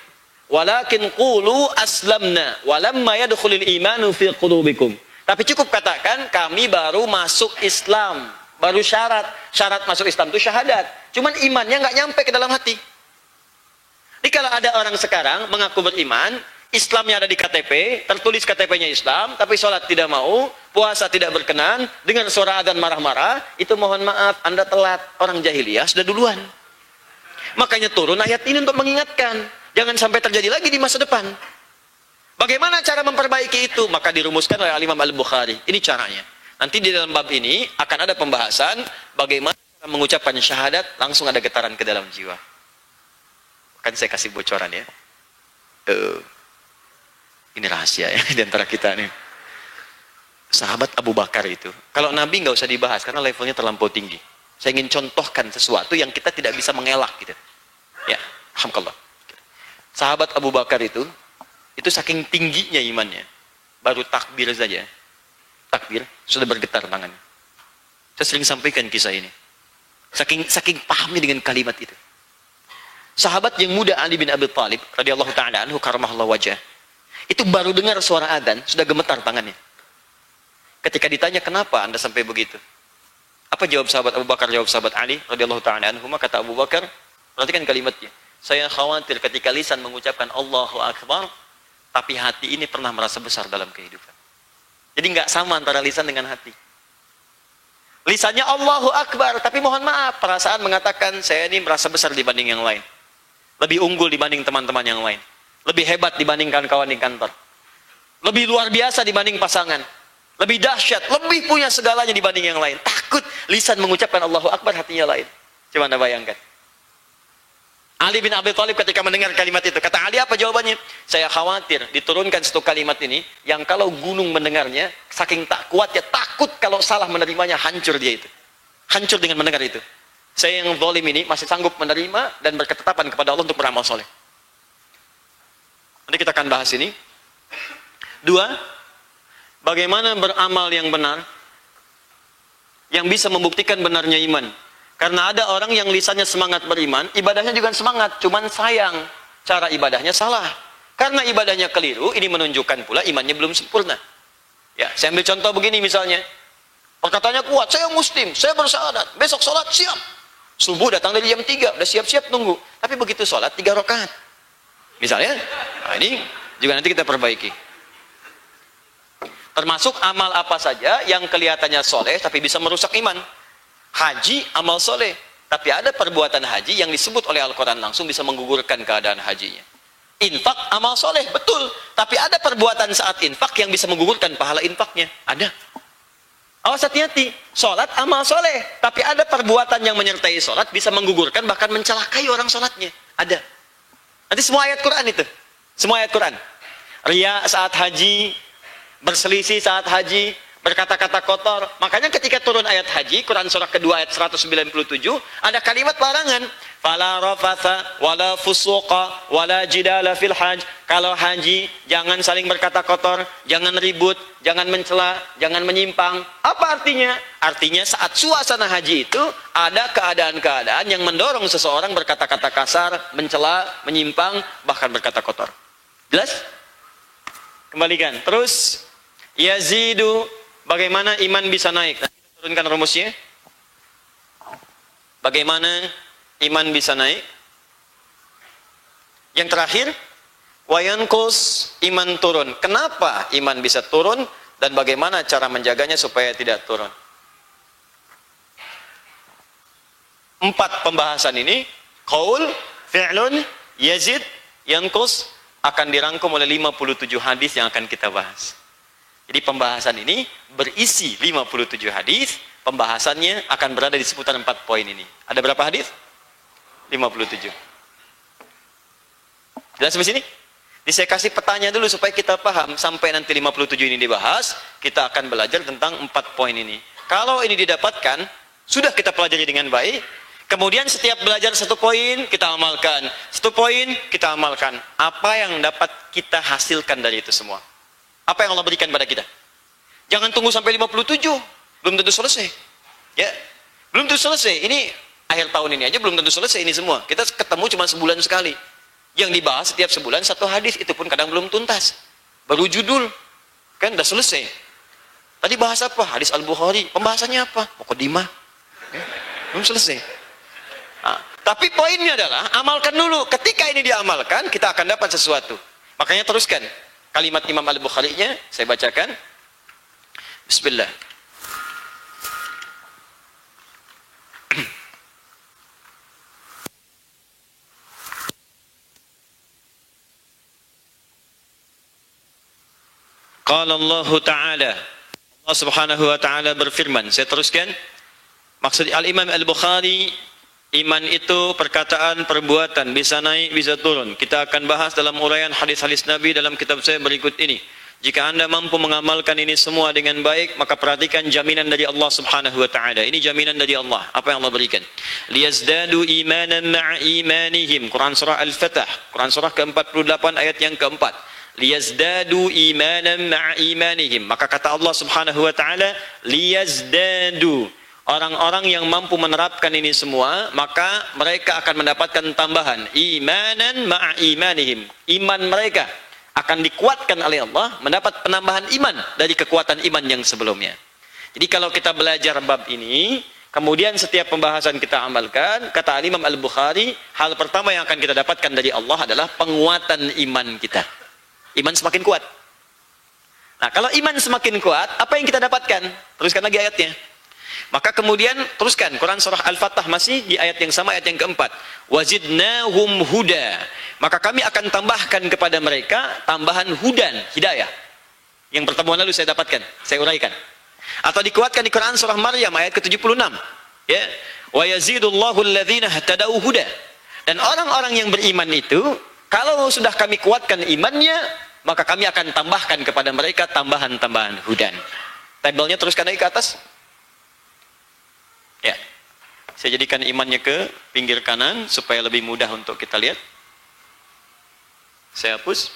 Walakin qulu aslamna walamma yadkhulul imanu fi qulubikum. Tapi cukup katakan kami baru masuk Islam, baru syarat masuk Islam itu syahadat. Cuman imannya nggak nyampe ke dalam hati. Jadi kalau ada orang sekarang mengaku beriman, Islamnya ada di KTP, tertulis KTP-nya Islam, tapi sholat tidak mau, puasa tidak berkenan, dengar suara adzan marah-marah, itu mohon maaf, Anda telat. Orang jahiliyah sudah duluan. Makanya turun ayat ini untuk mengingatkan, jangan sampai terjadi lagi di masa depan. Bagaimana cara memperbaiki itu? Maka dirumuskan oleh Imam Al-Bukhari. Ini caranya. Nanti di dalam bab ini akan ada pembahasan bagaimana mengucapkan syahadat langsung ada getaran ke dalam jiwa. Kan saya kasih bocoran ya. Ini rahasia ya di antara kita nih. Sahabat Abu Bakar itu, kalau Nabi nggak usah dibahas karena levelnya terlampau tinggi. Saya ingin contohkan sesuatu yang kita tidak bisa mengelak gitu. Ya, alhamdulillah. Sahabat Abu Bakar itu saking tingginya imannya, baru takbir saja, takbir sudah bergetar tangannya. Saya sering sampaikan kisah ini. Saking pahamnya dengan kalimat itu. Sahabat yang muda Ali bin Abi Thalib radhiyallahu taala anhu karramallahu wajhah, itu baru dengar suara adzan sudah gemetar tangannya. Ketika ditanya kenapa Anda sampai begitu? Apa jawab sahabat Abu Bakar? Jawab sahabat Ali radhiyallahu taala anhu, kata Abu Bakar, perhatikan kalimatnya. Saya khawatir ketika lisan mengucapkan Allahu Akbar, tapi hati ini pernah merasa besar dalam kehidupan. Jadi nggak sama antara lisan dengan hati. Lisannya Allahu Akbar, tapi mohon maaf, perasaan mengatakan saya ini merasa besar dibanding yang lain. Lebih unggul dibanding teman-teman yang lain. Lebih hebat dibandingkan kawan di kantor. Lebih luar biasa dibanding pasangan. Lebih dahsyat, lebih punya segalanya dibanding yang lain. Takut lisan mengucapkan Allahu Akbar, hatinya lain. Coba Anda bayangkan. Ali bin Abi Thalib ketika mendengar kalimat itu, kata Ali apa jawabannya? Saya khawatir diturunkan satu kalimat ini, yang kalau gunung mendengarnya, saking tak kuatnya, takut kalau salah menerimanya, hancur dia itu. Hancur dengan mendengar itu. Saya yang zalim ini masih sanggup menerima dan berketetapan kepada Allah untuk beramal soleh. Nanti kita akan bahas ini. 2, bagaimana beramal yang benar, yang bisa membuktikan benarnya iman. Karena ada orang yang lisannya semangat beriman, ibadahnya juga semangat, cuman sayang cara ibadahnya salah. Karena ibadahnya keliru, ini menunjukkan pula imannya belum sempurna. Ya, saya ambil contoh begini misalnya. Perkataannya kuat, saya muslim, saya bersyahadat, besok sholat siap. Subuh datang dari jam 3, udah siap-siap tunggu. Tapi begitu sholat 3 rakaat. Misalnya, nah ini juga nanti kita perbaiki. Termasuk amal apa saja yang kelihatannya soleh tapi bisa merusak iman. Haji amal soleh, tapi ada perbuatan haji yang disebut oleh Al-Quran langsung bisa menggugurkan keadaan hajinya. Infak amal soleh, betul, tapi ada perbuatan saat infak yang bisa menggugurkan pahala infaknya. Ada. Awas hati-hati, sholat amal soleh, tapi ada perbuatan yang menyertai sholat bisa menggugurkan bahkan mencelakai orang sholatnya. Ada. Nanti semua ayat Quran itu, semua ayat Quran. Riya saat haji, berselisih saat haji, berkata-kata kotor. Makanya ketika turun ayat haji, Quran surah kedua ayat 197, ada kalimat larangan. Fala rafatha wala fusuqa wala jidala fil hajj. Kalau haji jangan saling berkata kotor, jangan ribut, jangan mencela, jangan menyimpang. Apa artinya? Artinya saat suasana haji itu ada keadaan-keadaan yang mendorong seseorang berkata-kata kasar, mencela, menyimpang, bahkan berkata kotor. Jelas? Kembalikan. Terus yazidu, bagaimana iman bisa naik? Nanti kita turunkan rumusnya. Bagaimana iman bisa naik? Yang terakhir, wayankus, iman turun. Kenapa iman bisa turun dan bagaimana cara menjaganya supaya tidak turun? 4 pembahasan ini, qaul, fi'lun, yazid, yankus, akan dirangkum oleh 57 hadis yang akan kita bahas. Jadi pembahasan ini berisi 57 hadis. Pembahasannya akan berada di seputar 4 poin ini. Ada berapa hadis? 57. Jelas sampai sini? Jadi saya kasih petanya dulu supaya kita paham. Sampai nanti 57 ini dibahas, kita akan belajar tentang 4 poin ini. Kalau ini didapatkan, sudah kita pelajari dengan baik. Kemudian setiap belajar 1 poin, kita amalkan. 1 poin, kita amalkan. Apa yang dapat kita hasilkan dari itu semua? Apa yang Allah berikan pada kita? Jangan tunggu sampai 57. Belum tentu selesai. Ya, belum tentu selesai. Ini akhir tahun ini aja belum tentu selesai ini semua. Kita ketemu cuma sebulan sekali. Yang dibahas setiap sebulan 1 hadis, itu pun kadang belum tuntas. Baru judul. Kan udah selesai. Tadi bahas apa? Hadis Al-Bukhari. Pembahasannya apa? Muqaddimah. Ya, belum selesai. Nah, tapi poinnya adalah amalkan dulu. Ketika ini diamalkan, kita akan dapat sesuatu. Makanya teruskan. Kalimat Imam Al-Bukhari-nya saya bacakan. Bismillah. Qala Allah Ta'ala, Allah Subhanahu wa Ta'ala berfirman. Saya teruskan. Maksud Al-Imam Al-Bukhari, iman itu perkataan, perbuatan, bisa naik, bisa turun. Kita akan bahas dalam uraian hadis-hadis Nabi dalam kitab saya berikut ini. Jika Anda mampu mengamalkan ini semua dengan baik, maka perhatikan jaminan dari Allah Subhanahu wa Ta'ala. Ini jaminan dari Allah. Apa yang Allah berikan? Liyazdadu imanan ma'a imanihim. Quran surah Al-Fatah, Quran surah ke-48 ayat yang keempat. Liyazdadu imanan ma'a imanihim. Maka kata Allah Subhanahu wa Ta'ala, liyazdadu. Orang-orang yang mampu menerapkan ini semua, maka mereka akan mendapatkan tambahan imanan ma'a imanihim. Iman mereka akan dikuatkan oleh Allah, mendapat penambahan iman dari kekuatan iman yang sebelumnya. Jadi kalau kita belajar bab ini, kemudian setiap pembahasan kita amalkan, kata Imam Al-Bukhari, hal pertama yang akan kita dapatkan dari Allah adalah penguatan iman kita. Iman semakin kuat. Nah, kalau iman semakin kuat, apa yang kita dapatkan? Teruskan lagi ayatnya. Maka kemudian teruskan Quran surah Al-Fatah masih di ayat yang sama, ayat yang keempat. Wazidnahum huda. Maka kami akan tambahkan kepada mereka tambahan hudan, hidayah. Yang pertemuan lalu saya dapatkan, saya uraikan. Atau dikuatkan di Quran surah Maryam ayat ke-76. Ya. Wa yazidullahu alladhina ihtadaw huda. Dan orang-orang yang beriman itu, kalau sudah kami kuatkan imannya, maka kami akan tambahkan kepada mereka tambahan-tambahan hudan. Tabelnya teruskan lagi ke atas. Ya, saya jadikan imannya ke pinggir kanan supaya lebih mudah untuk kita lihat. Saya hapus.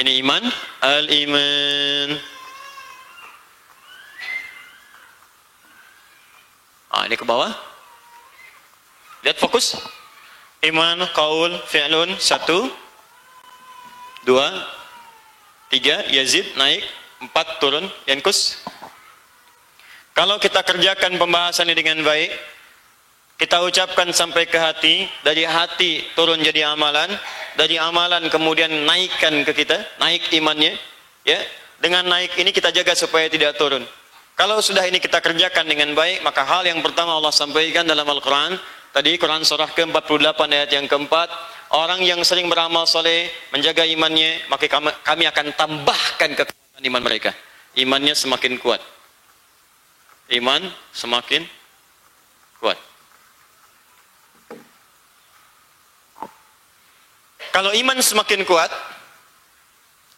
Ini iman, al-iman. Ini ke bawah. Lihat fokus. Iman, qaul, fi'lun, 1, 2, 3, yazid, naik. 4 turun, yankus. Kalau kita kerjakan pembahasan ini dengan baik, kita ucapkan sampai ke hati, dari hati turun jadi amalan, dari amalan kemudian naikkan ke kita, naik imannya, ya. Dengan naik ini kita jaga supaya tidak turun. Kalau sudah ini kita kerjakan dengan baik, maka hal yang pertama Allah sampaikan dalam Al-Quran, tadi Quran surah ke-48 ayat yang keempat, orang yang sering beramal soleh, menjaga imannya, maka kami akan tambahkan kekuatan iman mereka. Imannya semakin kuat. Iman semakin kuat. Kalau iman semakin kuat,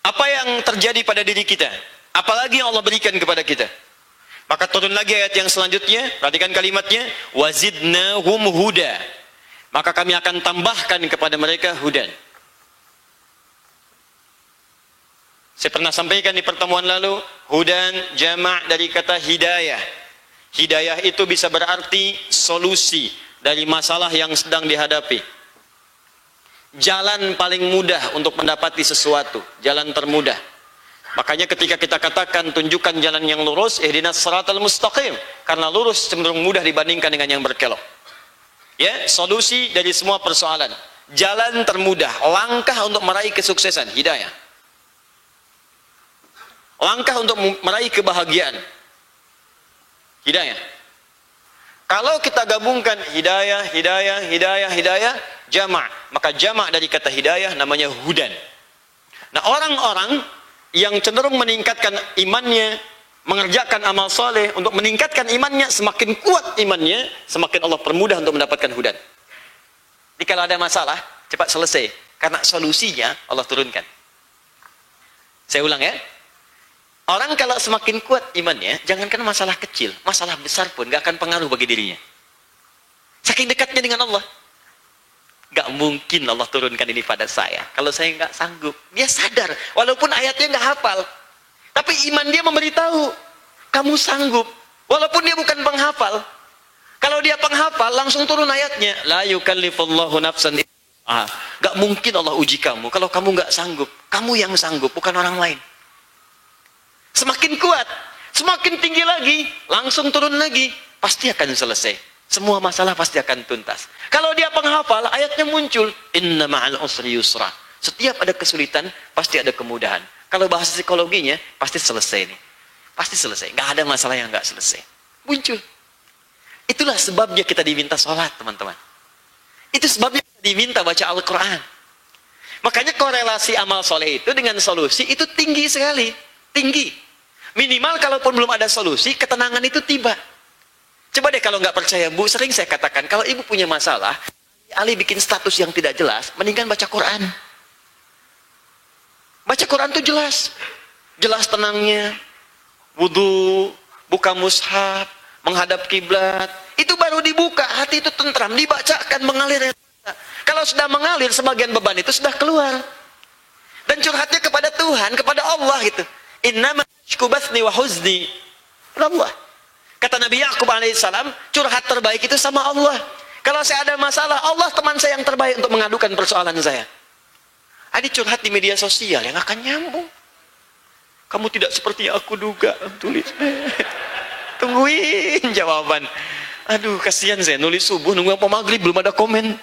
apa yang terjadi pada diri kita? Apalagi yang Allah berikan kepada kita? Maka turun lagi ayat yang selanjutnya, perhatikan kalimatnya, wazidnahum huda. Maka kami akan tambahkan kepada mereka hudan. Saya pernah sampaikan di pertemuan lalu, hudan jamak dari kata hidayah. Hidayah itu bisa berarti solusi dari masalah yang sedang dihadapi. Jalan paling mudah untuk mendapati sesuatu, jalan termudah. Makanya ketika kita katakan tunjukkan jalan yang lurus, ihdinas siratal mustaqim, karena lurus cenderung mudah dibandingkan dengan yang berkelok. Ya, solusi dari semua persoalan, jalan termudah, langkah untuk meraih kesuksesan, hidayah. Langkah untuk meraih kebahagiaan, hidayah. Kalau kita gabungkan hidayah, hidayah, hidayah, hidayah, jamak, maka jamak dari kata hidayah namanya hudan. Nah, orang-orang yang cenderung meningkatkan imannya, mengerjakan amal soleh untuk meningkatkan imannya, semakin kuat imannya, semakin Allah permudah untuk mendapatkan hudan. Jadi kalau ada masalah, cepat selesai, karena solusinya Allah turunkan. Saya ulang ya, orang kalau semakin kuat imannya, jangankan masalah kecil, masalah besar pun gak akan pengaruh bagi dirinya. Saking dekatnya dengan Allah. Gak mungkin Allah turunkan ini pada saya kalau saya gak sanggup. Dia sadar, walaupun ayatnya gak hafal, tapi iman dia memberitahu kamu sanggup, walaupun dia bukan penghafal. Kalau dia penghafal, langsung turun ayatnya, la yukallifullahu nafsan. Gak mungkin Allah uji kamu kalau kamu gak sanggup. Kamu yang sanggup, bukan orang lain. Semakin kuat, semakin tinggi lagi, langsung turun lagi, pasti akan selesai. Semua masalah pasti akan tuntas. Kalau dia penghafal, ayatnya muncul, inna ma'al usri yusra. Setiap ada kesulitan, pasti ada kemudahan. Kalau bahasa psikologinya, pasti selesai nih. Pasti selesai. Nggak ada masalah yang nggak selesai. Muncul. Itulah sebabnya kita diminta sholat, teman-teman. Itu sebabnya kita diminta baca Al-Quran. Makanya korelasi amal soleh itu dengan solusi itu tinggi sekali. Tinggi. Minimal kalaupun belum ada solusi, ketenangan itu tiba. Coba deh kalau nggak percaya, Bu, sering saya katakan, kalau ibu punya masalah, alih bikin status yang tidak jelas, mendingan baca Quran. Baca Quran itu jelas. Jelas tenangnya. Wudu, buka mushaf, menghadap kiblat. Itu baru dibuka, hati itu tentram, dibacakan, mengalir. Kalau sudah mengalir, sebagian beban itu sudah keluar. Dan curhatnya kepada Tuhan, kepada Allah gitu. Innama ashku bathni wa huzni. Allah. Kata Nabi Ya'qub alaihissalam, curhat terbaik itu sama Allah. Kalau saya ada masalah, Allah teman saya yang terbaik untuk mengadukan persoalan saya. Ada curhat di media sosial yang akan nyambung. Kamu tidak seperti yang aku duga. Tulis. Tungguin jawaban. Aduh, kasihan saya nulis subuh, nunggu apa maghrib, belum ada komen.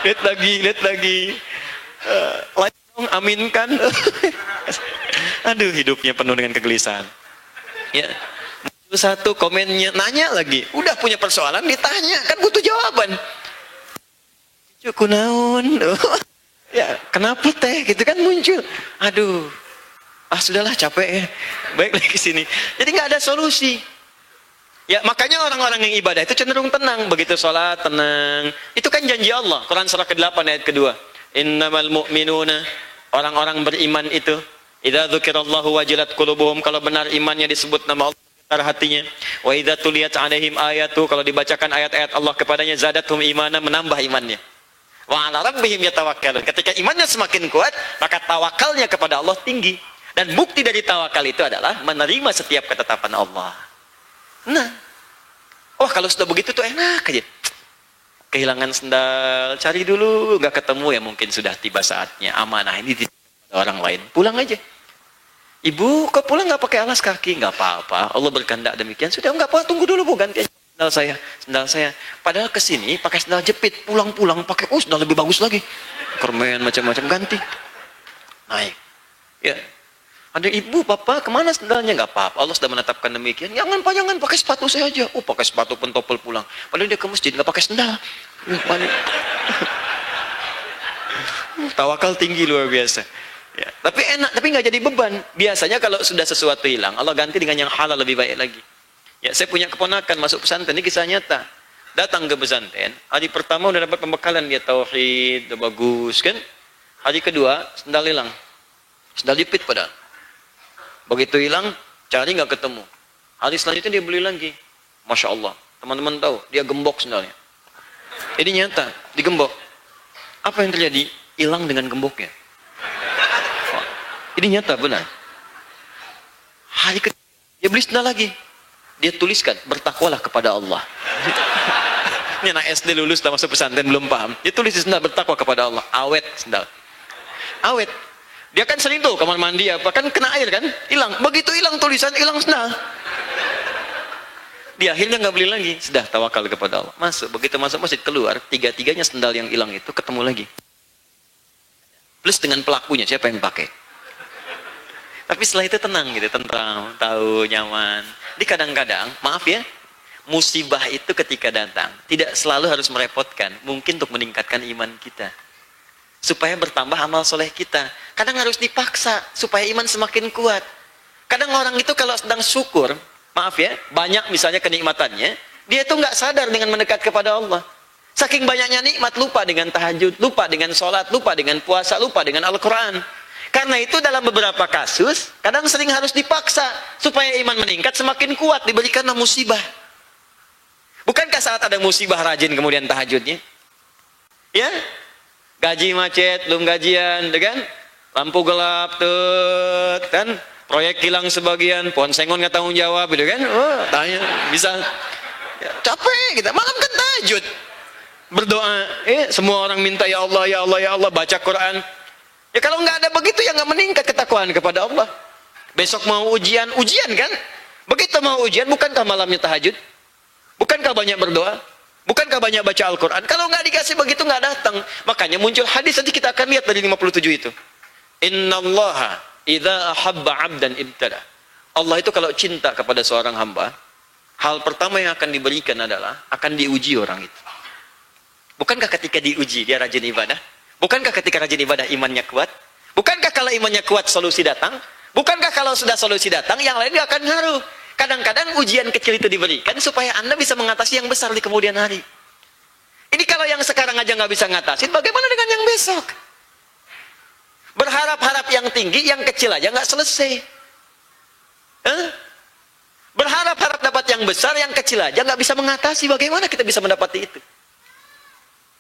Lihat lagi. Like dong, aminkan. Aduh, hidupnya penuh dengan kegelisahan. Ya, satu komennya nanya lagi, udah punya persoalan ditanya, kan butuh jawaban. Cukup naon, ya kenapa teh, gitu kan muncul. Aduh, sudahlah capek ya, baik lagi sini. Jadi nggak ada solusi. Ya makanya orang-orang yang ibadah itu cenderung tenang, begitu sholat tenang. Itu kan janji Allah, Quran surah ke-8 ayat kedua. Innamal mu'minuna, orang-orang beriman itu. Idza dzukirallahu wajilat qulubuhum, kalau benar imannya disebut nama Allah getar hatinya. Wa idza tuliyat 'alaihim ayatu, kalau dibacakan ayat-ayat Allah kepadanya zadathum imana, menambah imannya. Wa 'ala rabbihim yatawakkalun, ketika imannya semakin kuat, maka tawakalnya kepada Allah tinggi. Dan bukti dari tawakal itu adalah menerima setiap ketetapan Allah. Nah, kalau sudah begitu tuh enak aja. Kehilangan sendal, cari dulu, nggak ketemu ya mungkin sudah tiba saatnya. Amanah ini di orang lain, pulang aja. Ibu, kok pulang nggak pakai alas kaki? Nggak apa-apa, Allah berkehendak demikian. Sudah nggak apa, tunggu dulu Bu, ganti sendal saya. Padahal kesini pakai sendal jepit, pulang pakai sendal lebih bagus lagi. Kermen macam-macam ganti. Naik. Ya. Ada ibu, papa, kemana sendalnya? Nggak apa-apa, Allah sudah menetapkan demikian. Jangan pakai sepatu saya aja. Pakai sepatu pentopel pulang. Padahal dia ke masjid nggak pakai sendal. Tawakal tinggi luar biasa. Ya, tapi enak, tapi nggak jadi beban. Biasanya kalau sudah sesuatu hilang, Allah ganti dengan yang halal lebih baik lagi. Ya, saya punya keponakan masuk pesantren, ini kisah nyata. Datang ke pesantren, hari pertama udah dapat pembekalan, dia tauhid, udah bagus kan. Hari kedua, sendal hilang. Sendal jepit padahal. Begitu hilang, cari nggak ketemu. Hari selanjutnya dia beli lagi. Masya Allah. Teman-teman tahu, dia gembok sendalnya. Ini nyata, digembok. Apa yang terjadi? Hilang dengan gemboknya. Ini nyata, benar. Hari ketiga, dia beli sendal lagi. Dia tuliskan, bertakwalah kepada Allah. Ini anak SD lulus, sudah masuk pesantren, belum paham. Dia tulis di sendal, bertakwa kepada Allah. Awet sendal. Awet. Dia kan sering tuh kamar mandi apa, kan kena air kan, hilang. Begitu hilang tulisan, hilang sendal. Dia akhirnya nggak beli lagi. Sudah tawakal kepada Allah. Masuk, begitu masuk masjid keluar, tiga-tiganya sendal yang hilang itu ketemu lagi. Plus dengan pelakunya, siapa yang pakai. Tapi setelah itu tenang gitu, tentram, tahu, nyaman. Di kadang-kadang, maaf ya, musibah itu ketika datang tidak selalu harus merepotkan, mungkin untuk meningkatkan iman kita supaya bertambah amal soleh kita. Kadang harus dipaksa supaya iman semakin kuat. Kadang orang itu kalau sedang syukur, maaf ya, banyak misalnya kenikmatannya, dia itu nggak sadar dengan mendekat kepada Allah. Saking banyaknya nikmat, lupa dengan tahajud, lupa dengan sholat, lupa dengan puasa, lupa dengan Al-Quran. Karena itu dalam beberapa kasus kadang sering harus dipaksa supaya iman meningkat semakin kuat, diberikanlah musibah. Bukankah saat ada musibah rajin kemudian tahajudnya? Ya? Gaji macet, belum gajian, kan? Lampu gelap, tuh, kan? Proyek hilang sebagian, pohon sengon nggak tanggung jawab, gitu kan? Oh, tanya, bisa. Ya, capek kita, malam kan tahajud. Berdoa, semua orang minta ya Allah, ya Allah, ya Allah, baca Quran. Ya kalau nggak ada begitu, ya nggak meningkat ketakwaan kepada Allah. Besok mau ujian, ujian kan? Begitu mau ujian, bukankah malamnya tahajud? Bukankah banyak berdoa? Bukankah banyak baca Al-Quran? Kalau nggak dikasih begitu, nggak datang. Makanya muncul hadis, nanti kita akan lihat dari 57 itu. Innallaha idza ahabba 'abdan ibtada. Allah itu kalau cinta kepada seorang hamba, hal pertama yang akan diberikan adalah akan diuji orang itu. Bukankah ketika diuji dia rajin ibadah? Bukankah ketika rajin ibadah imannya kuat? Bukankah kalau imannya kuat solusi datang? Bukankah kalau sudah solusi datang yang lain nggak akan ngaruh? Kadang-kadang ujian kecil itu diberikan supaya Anda bisa mengatasi yang besar di kemudian hari. Ini kalau yang sekarang aja nggak bisa ngatasin, bagaimana dengan yang besok? Berharap-harap yang tinggi, yang kecil aja nggak selesai. Berharap-harap dapat yang besar, yang kecil aja nggak bisa mengatasi. Bagaimana kita bisa mendapati itu?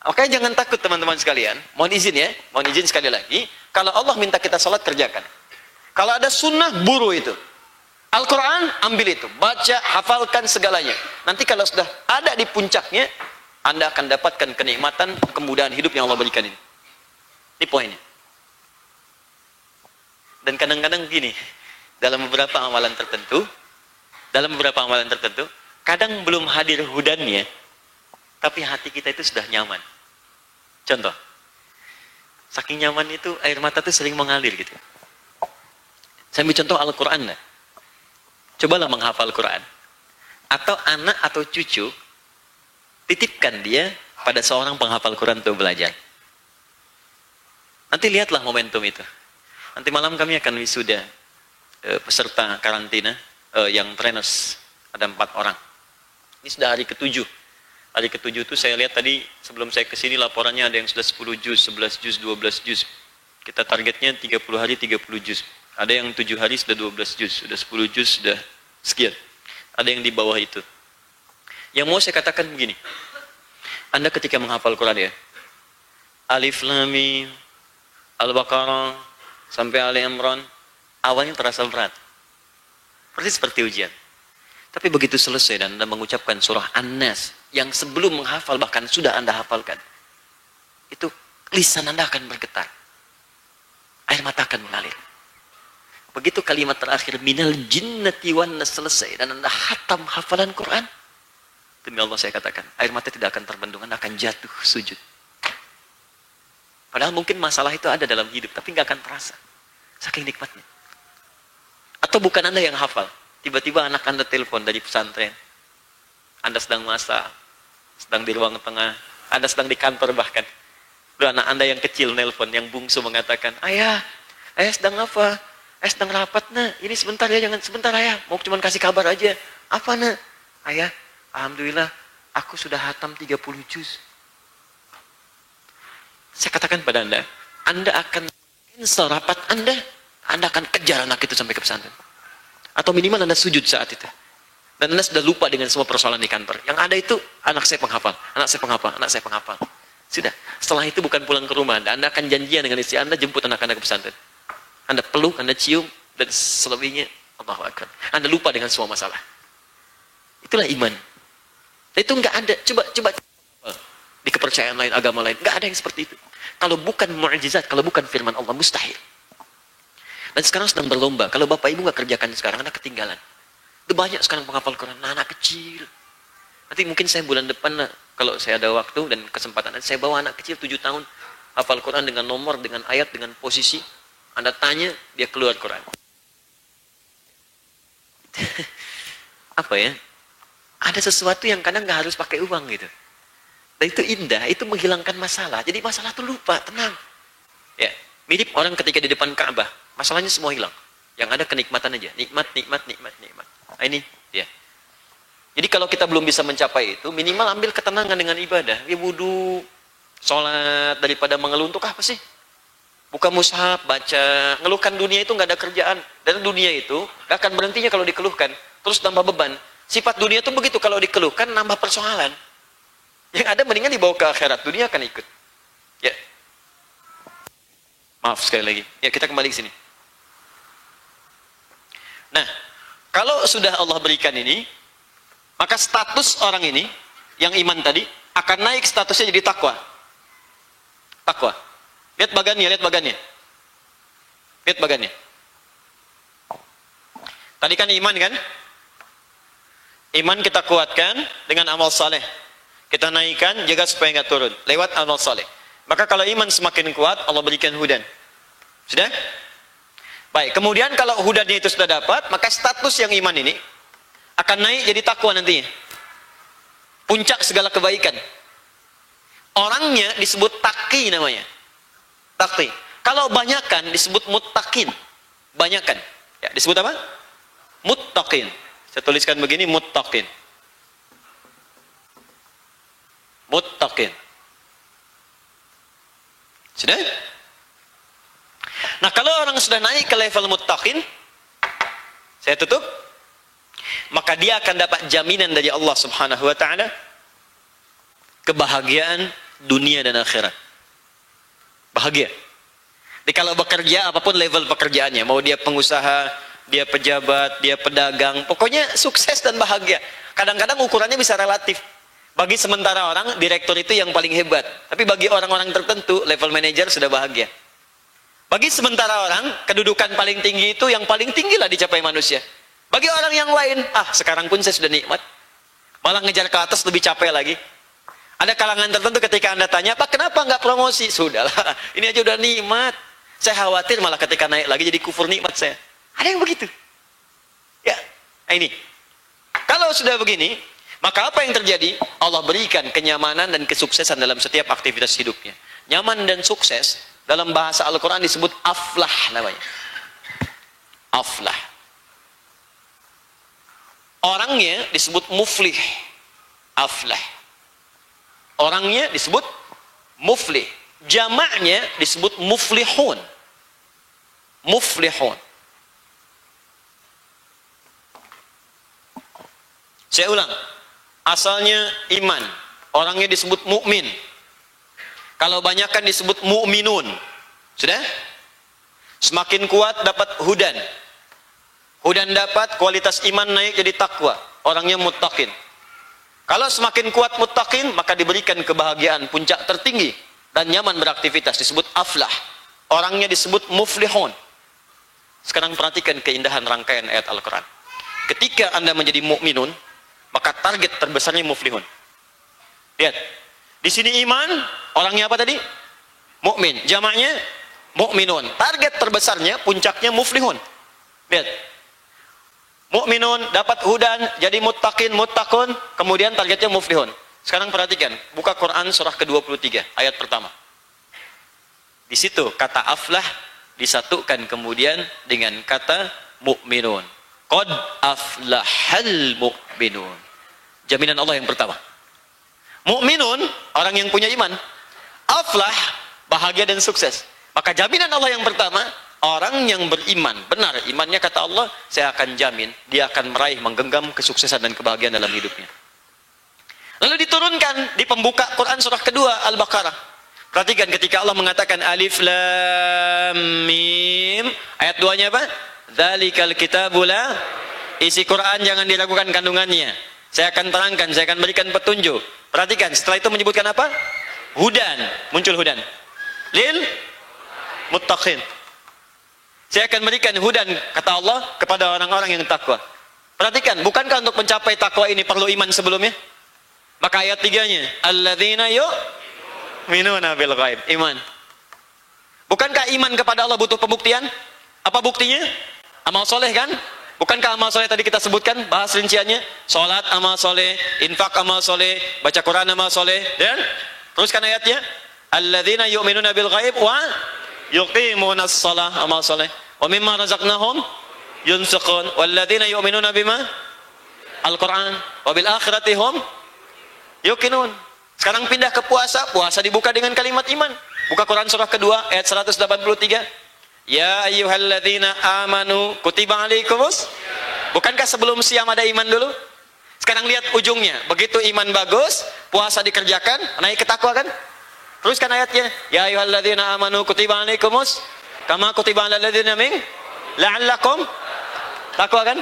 Oke, jangan takut teman-teman sekalian. Mohon izin ya, mohon izin sekali lagi. Kalau Allah minta kita sholat, kerjakan. Kalau ada sunnah, buru itu. Al-Quran, ambil itu. Baca, hafalkan segalanya. Nanti kalau sudah ada di puncaknya, Anda akan dapatkan kenikmatan, kemudahan hidup yang Allah berikan ini. Ini poinnya. Dan kadang-kadang gini, dalam beberapa amalan tertentu, kadang belum hadir hudannya, tapi hati kita itu sudah nyaman. Contoh, saking nyaman itu, air mata itu sering mengalir gitu. Saya ambil contoh Al-Quran. Cobalah menghafal Quran. Atau anak atau cucu, titipkan dia pada seorang penghafal Quran untuk belajar. Nanti lihatlah momentum itu. Nanti malam kami akan wisuda peserta karantina yang trainers. Ada 4 orang. Ini sudah hari ke-7. Hari ke-7 itu saya lihat tadi sebelum saya kesini laporannya ada yang sudah 10 juz, 11 juz, 12 juz. Kita targetnya 30 hari 30 juz. Ada yang 7 hari sudah 12 juz, sudah 10 juz, sudah sekian. Ada yang di bawah itu. Yang mau saya katakan begini. Anda ketika menghafal Quran ya, Alif Lam Mim, Al-Baqarah sampai Ali Imran, awalnya terasa berat. Persis seperti ujian. Tapi begitu selesai dan Anda mengucapkan surah An-Nas yang sebelum menghafal bahkan sudah Anda hafalkan, itu lisan Anda akan bergetar. Air mata akan mengalir. Begitu kalimat terakhir minal jinnati wan nas selesai dan Anda hatam hafalan Quran, demi Allah saya katakan, air mata tidak akan terbendung, Anda akan jatuh sujud. Padahal mungkin masalah itu ada dalam hidup, tapi nggak akan terasa. Saking nikmatnya. Atau bukan Anda yang hafal, tiba-tiba anak Anda telepon dari pesantren. Anda sedang masak, sedang di ruang tengah, Anda sedang di kantor bahkan. Lalu anak Anda yang kecil nelpon, yang bungsu mengatakan, ayah sedang apa? Ayah sedang rapat, nak. Ini sebentar ya, jangan sebentar ayah. Mau cuma kasih kabar aja. Apa, nak? Ayah, alhamdulillah, aku sudah hatam 30 juz. Saya katakan pada Anda akan cancel rapat Anda akan kejar anak itu sampai ke pesantren. Atau minimal Anda sujud saat itu. Dan Anda sudah lupa dengan semua persoalan di kantor. Yang ada itu, anak saya penghafal, anak saya penghafal, anak saya penghafal. Sudah. Setelah itu bukan pulang ke rumah Anda akan janjian dengan istri Anda, jemput anak Anda ke pesantren. Anda peluk, Anda cium, dan selebihnya, Allahu Akbar. Anda lupa dengan semua masalah. Itulah iman. Dan itu enggak ada. Coba di kepercayaan lain, agama lain. Enggak ada yang seperti itu. Kalau bukan mukjizat, kalau bukan firman Allah, mustahil. Dan sekarang sedang berlomba. Kalau bapak ibu nggak kerjakan sekarang, anak ketinggalan. Itu banyak sekarang penghafal Quran, anak kecil. Nanti mungkin saya bulan depan, kalau saya ada waktu dan kesempatan, saya bawa anak kecil 7 tahun, hafal Quran dengan nomor, dengan ayat, dengan posisi. Anda tanya, dia keluar Quran. Apa ya? Ada sesuatu yang kadang nggak harus pakai uang gitu. Dan itu indah, itu menghilangkan masalah. Jadi masalah itu lupa, tenang. Ya, mirip orang ketika di depan Ka'bah. Masalahnya semua hilang. Yang ada kenikmatan aja. Nikmat. Nah, ini ya. Jadi kalau kita belum bisa mencapai itu, minimal ambil ketenangan dengan ibadah. Ya wudu, sholat, daripada mengeluh untuk apa sih? Buka mushaf, baca. Ngeluhkan dunia itu nggak ada kerjaan. Dan dunia itu nggak akan berhentinya kalau dikeluhkan. Terus tambah beban. Sifat dunia itu begitu, kalau dikeluhkan nambah persoalan. Yang ada mendingan dibawa ke akhirat. Dunia akan ikut. Ya. Maaf sekali lagi. Ya, kita kembali ke sini. Nah, kalau sudah Allah berikan ini, maka status orang ini, yang iman tadi, akan naik statusnya jadi takwa. Takwa. Lihat bagannya. Lihat bagannya. Tadi kan iman kan? Iman kita kuatkan dengan amal saleh. Kita naikkan, jaga supaya nggak turun. Lewat amal saleh. Maka kalau iman semakin kuat, Allah berikan hudan. Sudah? Baik, kemudian kalau hudannya itu sudah dapat, maka status yang iman ini akan naik jadi takwa nantinya. Puncak segala kebaikan. Orangnya disebut taqi namanya. Taqi. Kalau banyakan disebut muttaqin. Banyakan. Ya, disebut apa? Muttaqin. Saya tuliskan begini, muttaqin. Muttaqin. Sudah? Nah, kalau orang sudah naik ke level muttaqin, saya tutup, maka dia akan dapat jaminan dari Allah Subhanahu wa taala kebahagiaan dunia dan akhirat. Bahagia. Jadi kalau bekerja, apapun level pekerjaannya, mau dia pengusaha, dia pejabat, dia pedagang, pokoknya sukses dan bahagia. Kadang-kadang ukurannya bisa relatif. Bagi sementara orang, direktur itu yang paling hebat. Tapi bagi orang-orang tertentu, level manager sudah bahagia. Bagi sementara orang, kedudukan paling tinggi itu yang paling tinggi lah dicapai manusia. Bagi orang yang lain, sekarang pun saya sudah nikmat. Malah ngejar ke atas lebih capek lagi. Ada kalangan tertentu ketika Anda tanya, Pak kenapa nggak promosi? Sudahlah, ini aja udah nikmat. Saya khawatir malah ketika naik lagi jadi kufur nikmat saya. Ada yang begitu. Ya, ini. Kalau sudah begini, maka apa yang terjadi? Allah berikan kenyamanan dan kesuksesan dalam setiap aktivitas hidupnya. Nyaman dan sukses, dalam bahasa Al-Quran disebut aflah namanya. Aflah. Orangnya disebut muflih. Aflah. Orangnya disebut muflih. Jamaknya disebut muflihun. Muflihun. Saya ulang. Asalnya iman. Orangnya disebut mukmin. Kalau banyakkan disebut mu'minun. Sudah? Semakin kuat dapat hudan. Hudan dapat, kualitas iman naik jadi takwa. Orangnya muttaqin. Kalau semakin kuat muttaqin, maka diberikan kebahagiaan puncak tertinggi dan nyaman beraktivitas, disebut aflah. Orangnya disebut muflihun. Sekarang perhatikan keindahan rangkaian ayat Al-Quran. Ketika Anda menjadi mu'minun, maka target terbesarnya muflihun. Lihat. Di sini iman, orangnya apa tadi? Mukmin. Jamaknya mukminun. Target terbesarnya, puncaknya muflihun. Lihat. Mukminun dapat hudan, jadi muttaqin, muttaqun, kemudian targetnya muflihun. Sekarang perhatikan, buka Quran surah ke-23, ayat pertama. Di situ kata aflah disatukan kemudian dengan kata mukminun. Qad aflahal mu'minun. Jaminan Allah yang pertama. Mukminun, orang yang punya iman. Aflah, bahagia dan sukses. Maka jaminan Allah yang pertama, orang yang beriman, benar imannya kata Allah, saya akan jamin dia akan meraih, menggenggam kesuksesan dan kebahagiaan dalam hidupnya. Lalu diturunkan di pembuka Quran surah kedua Al-Baqarah. Perhatikan ketika Allah mengatakan Alif Lam Mim, ayat 2-nya apa? Dzalikal kitabul la, isi Quran jangan diragukan kandungannya. Saya akan terangkan, saya akan berikan petunjuk. Perhatikan, setelah itu menyebutkan apa? Hudan, muncul hudan. Lil muttaqin. Saya akan berikan hudan, kata Allah, kepada orang-orang yang takwa. Perhatikan, bukankah untuk mencapai takwa ini perlu iman sebelumnya? Maka ayat 3-nya, alladzina yu'minuna bil ghaib, iman. Bukankah iman kepada Allah butuh pembuktian? Apa buktinya? Amal soleh kan? Bukankah amal soleh tadi kita sebutkan, bahas rinciannya? Salat amal soleh, infak amal soleh, baca Quran amal soleh, dan teruskan ayatnya, alladzina yu'minuna bil ghaib wa yuqimunas shalah, amal soleh. Wa mimma razaqnahum yunfiqun walladzina yu'minuna bima Al-Quran wa bil akhirati hum yuqinun. Sekarang pindah ke puasa. Puasa dibuka dengan kalimat iman. Buka Quran surah kedua ayat 183. Ya ayyuhalladzina amanu kutiba alaikumus. Bukankah sebelum siam ada iman dulu? Sekarang lihat ujungnya. Begitu iman bagus, puasa dikerjakan, naik ke takwa kan? Teruskan ayatnya. Ya ayyuhalladzina amanu kutiba alaikumus kama kutiba alal ladzina min la'allakum takwa kan?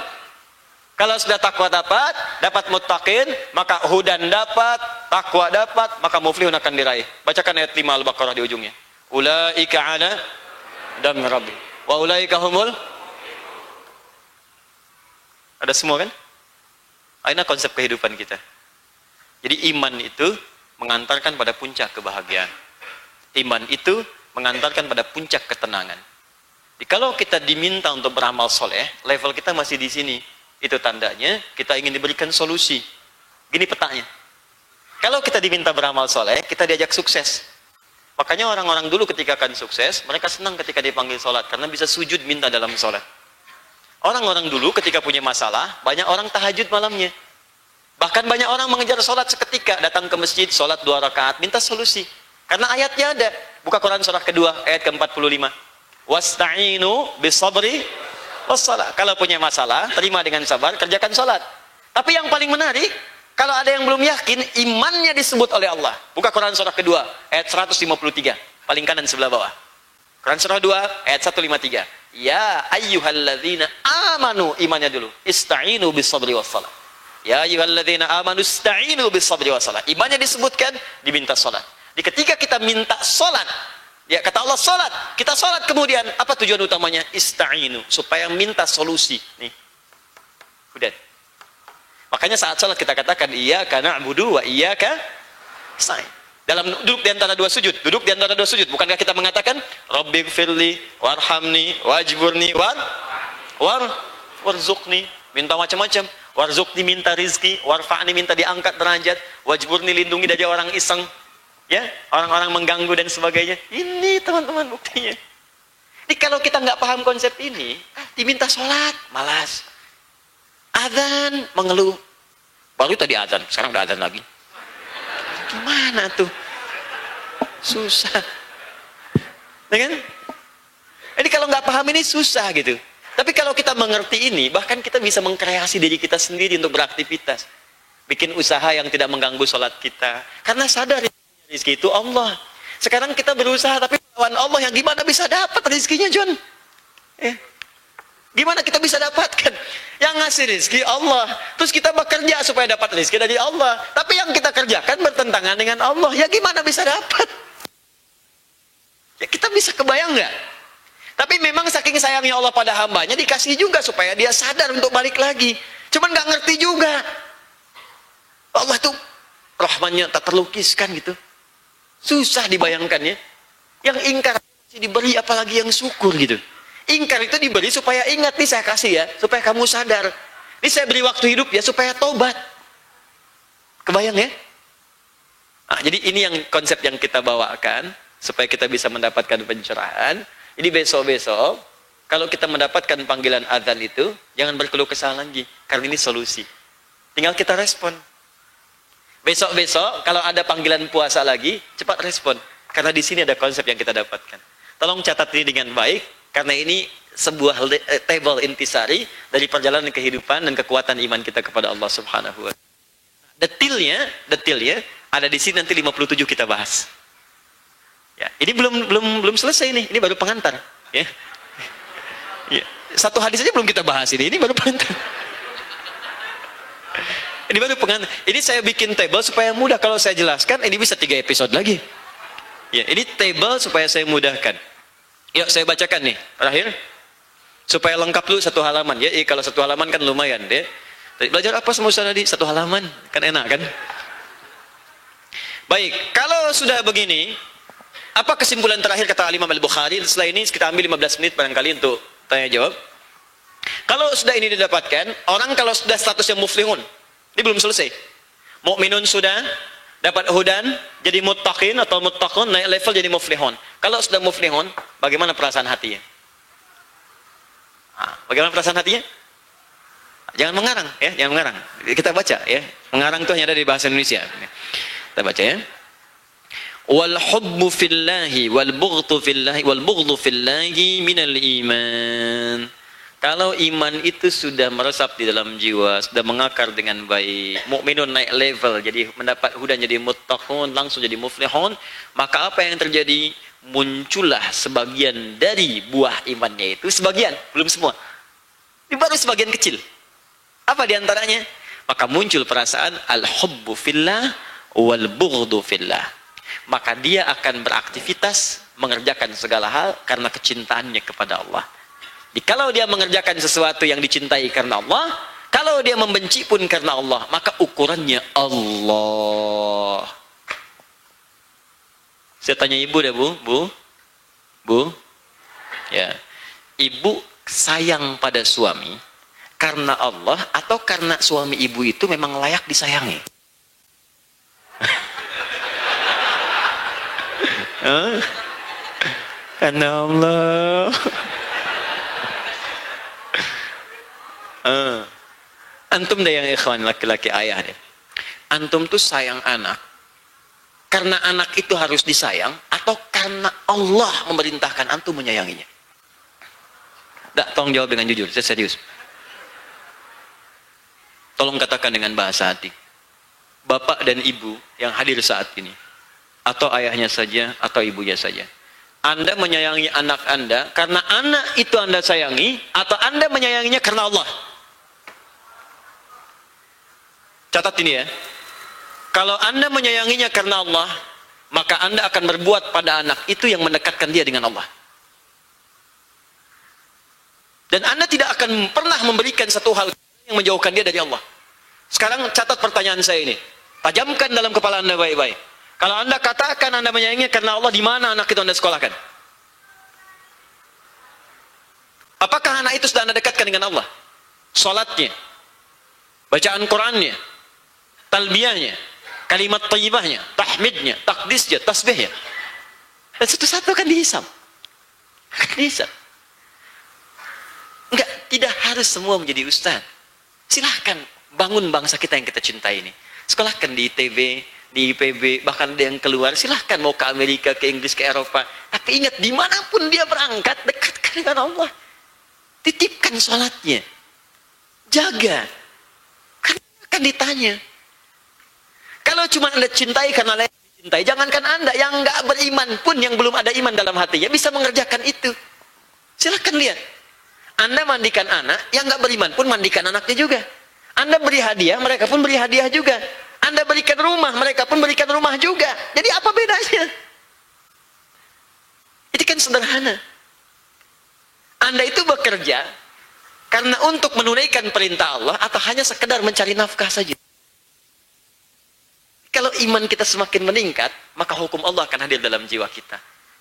Kalau sudah takwa dapat muttaqin, maka hudan dapat, takwa dapat, maka muflihun akan diraih. Bacakan ayat 5 Al-Baqarah di ujungnya. Ulaika ala dan rabbi wa ulaika humul. Ada semua kan? Ini konsep kehidupan kita. Jadi iman itu mengantarkan pada puncak kebahagiaan. Iman itu mengantarkan pada puncak ketenangan. Jadi, kalau kita diminta untuk beramal soleh, level kita masih di sini. Itu tandanya kita ingin diberikan solusi. Gini petanya. Kalau kita diminta beramal soleh, kita diajak sukses. Makanya orang-orang dulu ketika akan sukses, mereka senang ketika dipanggil sholat. Karena bisa sujud minta dalam sholat. Orang-orang dulu ketika punya masalah, banyak orang tahajud malamnya. Bahkan banyak orang mengejar sholat seketika. Datang ke masjid, sholat 2 rakaat, minta solusi. Karena ayatnya ada. Buka Quran surah kedua, ayat ke-45. Wasta'inu bisabri wassalah. Kalau punya masalah, terima dengan sabar, kerjakan sholat. Tapi yang paling menarik, kalau ada yang belum yakin, imannya disebut oleh Allah. Buka Quran surah kedua, ayat 153. Paling kanan sebelah bawah. Quran surah 2, ayat 153. Ya ayyuhalladzina amanu, imannya dulu. Ista'inu bisabri wassalah. Ya ayyuhalladzina amanu ista'inu bisabri wassalah. Imannya disebutkan, diminta sholat. Di ketika kita minta sholat, ya kata Allah sholat, kita sholat kemudian, apa tujuan utamanya? Ista'inu, supaya minta solusi. Nih, udah. Makanya saat sholat kita katakan, iyyaka na'budu wa iyyaka nasta'in. Dalam duduk di antara 2 sujud, duduk di antara 2 sujud, bukankah kita mengatakan, Rabbighfirli, warhamni, wajburni, warzuqni, minta macam-macam. Warzuqni minta rizki, warfa'ni minta diangkat derajat, wajburni lindungi dari orang iseng. Ya, orang-orang mengganggu dan sebagainya. Ini teman-teman buktinya. Jadi kalau kita nggak paham konsep ini, diminta sholat, malas. Adzan, mengeluh. Baru tadi adzan, sekarang udah adzan lagi. Gimana tuh? Susah. Ya kan? Jadi kalau nggak paham ini susah gitu. Tapi kalau kita mengerti ini, bahkan kita bisa mengkreasi diri kita sendiri untuk beraktivitas. Bikin usaha yang tidak mengganggu sholat kita. Karena sadar rezeki itu Allah. Sekarang kita berusaha tapi melawan Allah, yang gimana bisa dapat rezekinya, John? Gimana kita bisa dapatkan? Yang ngasih rezeki Allah. Terus kita bekerja supaya dapat rezeki dari Allah. Tapi yang kita kerjakan bertentangan dengan Allah. Ya gimana bisa dapat? Ya kita bisa kebayang nggak? Tapi memang saking sayangnya Allah pada hambanya, dikasih juga supaya dia sadar untuk balik lagi. Cuman nggak ngerti juga. Allah tuh rahmannya tak terlukiskan gitu. Susah dibayangkannya. Yang ingkar masih diberi, apalagi yang syukur gitu. Ingkar itu diberi supaya ingat, nih saya kasih ya, supaya kamu sadar. Ini saya beri waktu hidup ya, supaya tobat. Kebayang ya? Nah, jadi ini yang konsep yang kita bawakan, supaya kita bisa mendapatkan pencerahan. Jadi besok-besok, kalau kita mendapatkan panggilan adzan itu, jangan berkeluh kesah lagi. Karena ini solusi. Tinggal kita respon. Besok-besok kalau ada panggilan puasa lagi, cepat respon. Karena di sini ada konsep yang kita dapatkan. Tolong catat ini dengan baik. Karena ini sebuah table intisari dari perjalanan kehidupan dan kekuatan iman kita kepada Allah Subhanahu wa taala. Detailnya ada di sini, nanti 57 kita bahas. Ya, ini belum selesai nih. Ini baru pengantar, ya. Ya, satu hadis saja belum kita bahas ini baru pengantar. Ini baru pengantar. Ini saya bikin table supaya mudah kalau saya jelaskan, ini bisa 3 episode lagi. Ya, ini table supaya saya mudahkan. Yuk saya bacakan nih, terakhir. Supaya lengkap dulu satu halaman ya. Kalau satu halaman kan lumayan ya. Belajar apa sama Ustaz tadi? Satu halaman kan enak kan? Baik, kalau sudah begini, apa kesimpulan terakhir kata Imam Al-Bukhari? Setelah ini kita ambil 15 menit barangkali untuk tanya jawab. Kalau sudah ini didapatkan, orang kalau sudah statusnya muflihun, ini belum selesai. Mukminun sudah dapat hudan, jadi muttaqin atau muttaqun, naik level jadi muflihun. Kalau sudah muflihun, bagaimana perasaan hatinya? Bagaimana perasaan hatinya? Jangan mengarang ya, jangan mengarang. Kita baca ya. Mengarang itu hanya ada di bahasa Indonesia. Kita baca ya. Wal hubbu fillahi wal bughdhu fillahi wal bughdhu fillahi minal iman. Kalau iman itu sudah meresap di dalam jiwa, sudah mengakar dengan baik, mukminun naik level, jadi mendapat hudan jadi muttaqun, langsung jadi muflihun, maka apa yang terjadi? Muncullah sebagian dari buah imannya itu, sebagian, belum semua. Ini baru sebagian kecil. Apa diantaranya? Maka muncul perasaan al-hubbu fillah wal bughdhu fillah. Maka dia akan beraktivitas, mengerjakan segala hal karena kecintaannya kepada Allah. Jadi, kalau dia mengerjakan sesuatu yang dicintai karena Allah, kalau dia membenci pun karena Allah, maka ukurannya Allah. Saya tanya ibu deh, Bu. Ya. Ibu sayang pada suami karena Allah atau karena suami ibu itu memang layak disayangi? Karena Allah. Antum deh yang ikhwan laki-laki ayah deh. Antum tuh sayang anak karena anak itu harus disayang atau karena Allah memerintahkan antum menyayanginya? Tolong jawab dengan jujur, saya serius. Tolong katakan dengan bahasa hati. Bapak dan ibu yang hadir saat ini, atau ayahnya saja atau ibunya saja, Anda menyayangi anak Anda karena anak itu Anda sayangi, atau Anda menyayanginya karena Allah? Catat ini ya. Kalau Anda menyayanginya karena Allah, maka Anda akan berbuat pada anak itu yang mendekatkan dia dengan Allah. Dan Anda tidak akan pernah memberikan satu hal yang menjauhkan dia dari Allah. Sekarang catat pertanyaan saya ini. Tajamkan dalam kepala Anda baik-baik. Kalau Anda katakan Anda menyayanginya karena Allah, di mana anak itu Anda sekolahkan? Apakah anak itu sudah Anda dekatkan dengan Allah? Salatnya, bacaan Qur'annya, talbiyahnya, kalimat thayyibahnya, tahmidnya, takdisnya, tasbihnya. Dan satu-satu kan dihisab. Dihisab. Enggak, tidak harus semua menjadi ustaz. Silahkan bangun bangsa kita yang kita cintai ini. Sekolahkan di ITB, di IPB, bahkan ada yang keluar. Silahkan mau ke Amerika, ke Inggris, ke Eropa. Tapi ingat, dimanapun dia berangkat, dekatkan dengan Allah. Titipkan sholatnya. Jaga. Karena akan ditanya. Kalau cuma Anda cintai karena lain dicintai, jangankan Anda yang nggak beriman pun, yang belum ada iman dalam hatinya, bisa mengerjakan itu. Silahkan lihat. Anda mandikan anak, yang nggak beriman pun mandikan anaknya juga. Anda beri hadiah, mereka pun beri hadiah juga. Anda berikan rumah, mereka pun berikan rumah juga. Jadi apa bedanya? Itu kan sederhana. Anda itu bekerja karena untuk menunaikan perintah Allah atau hanya sekedar mencari nafkah saja? Kalau iman kita semakin meningkat, maka hukum Allah akan hadir dalam jiwa kita.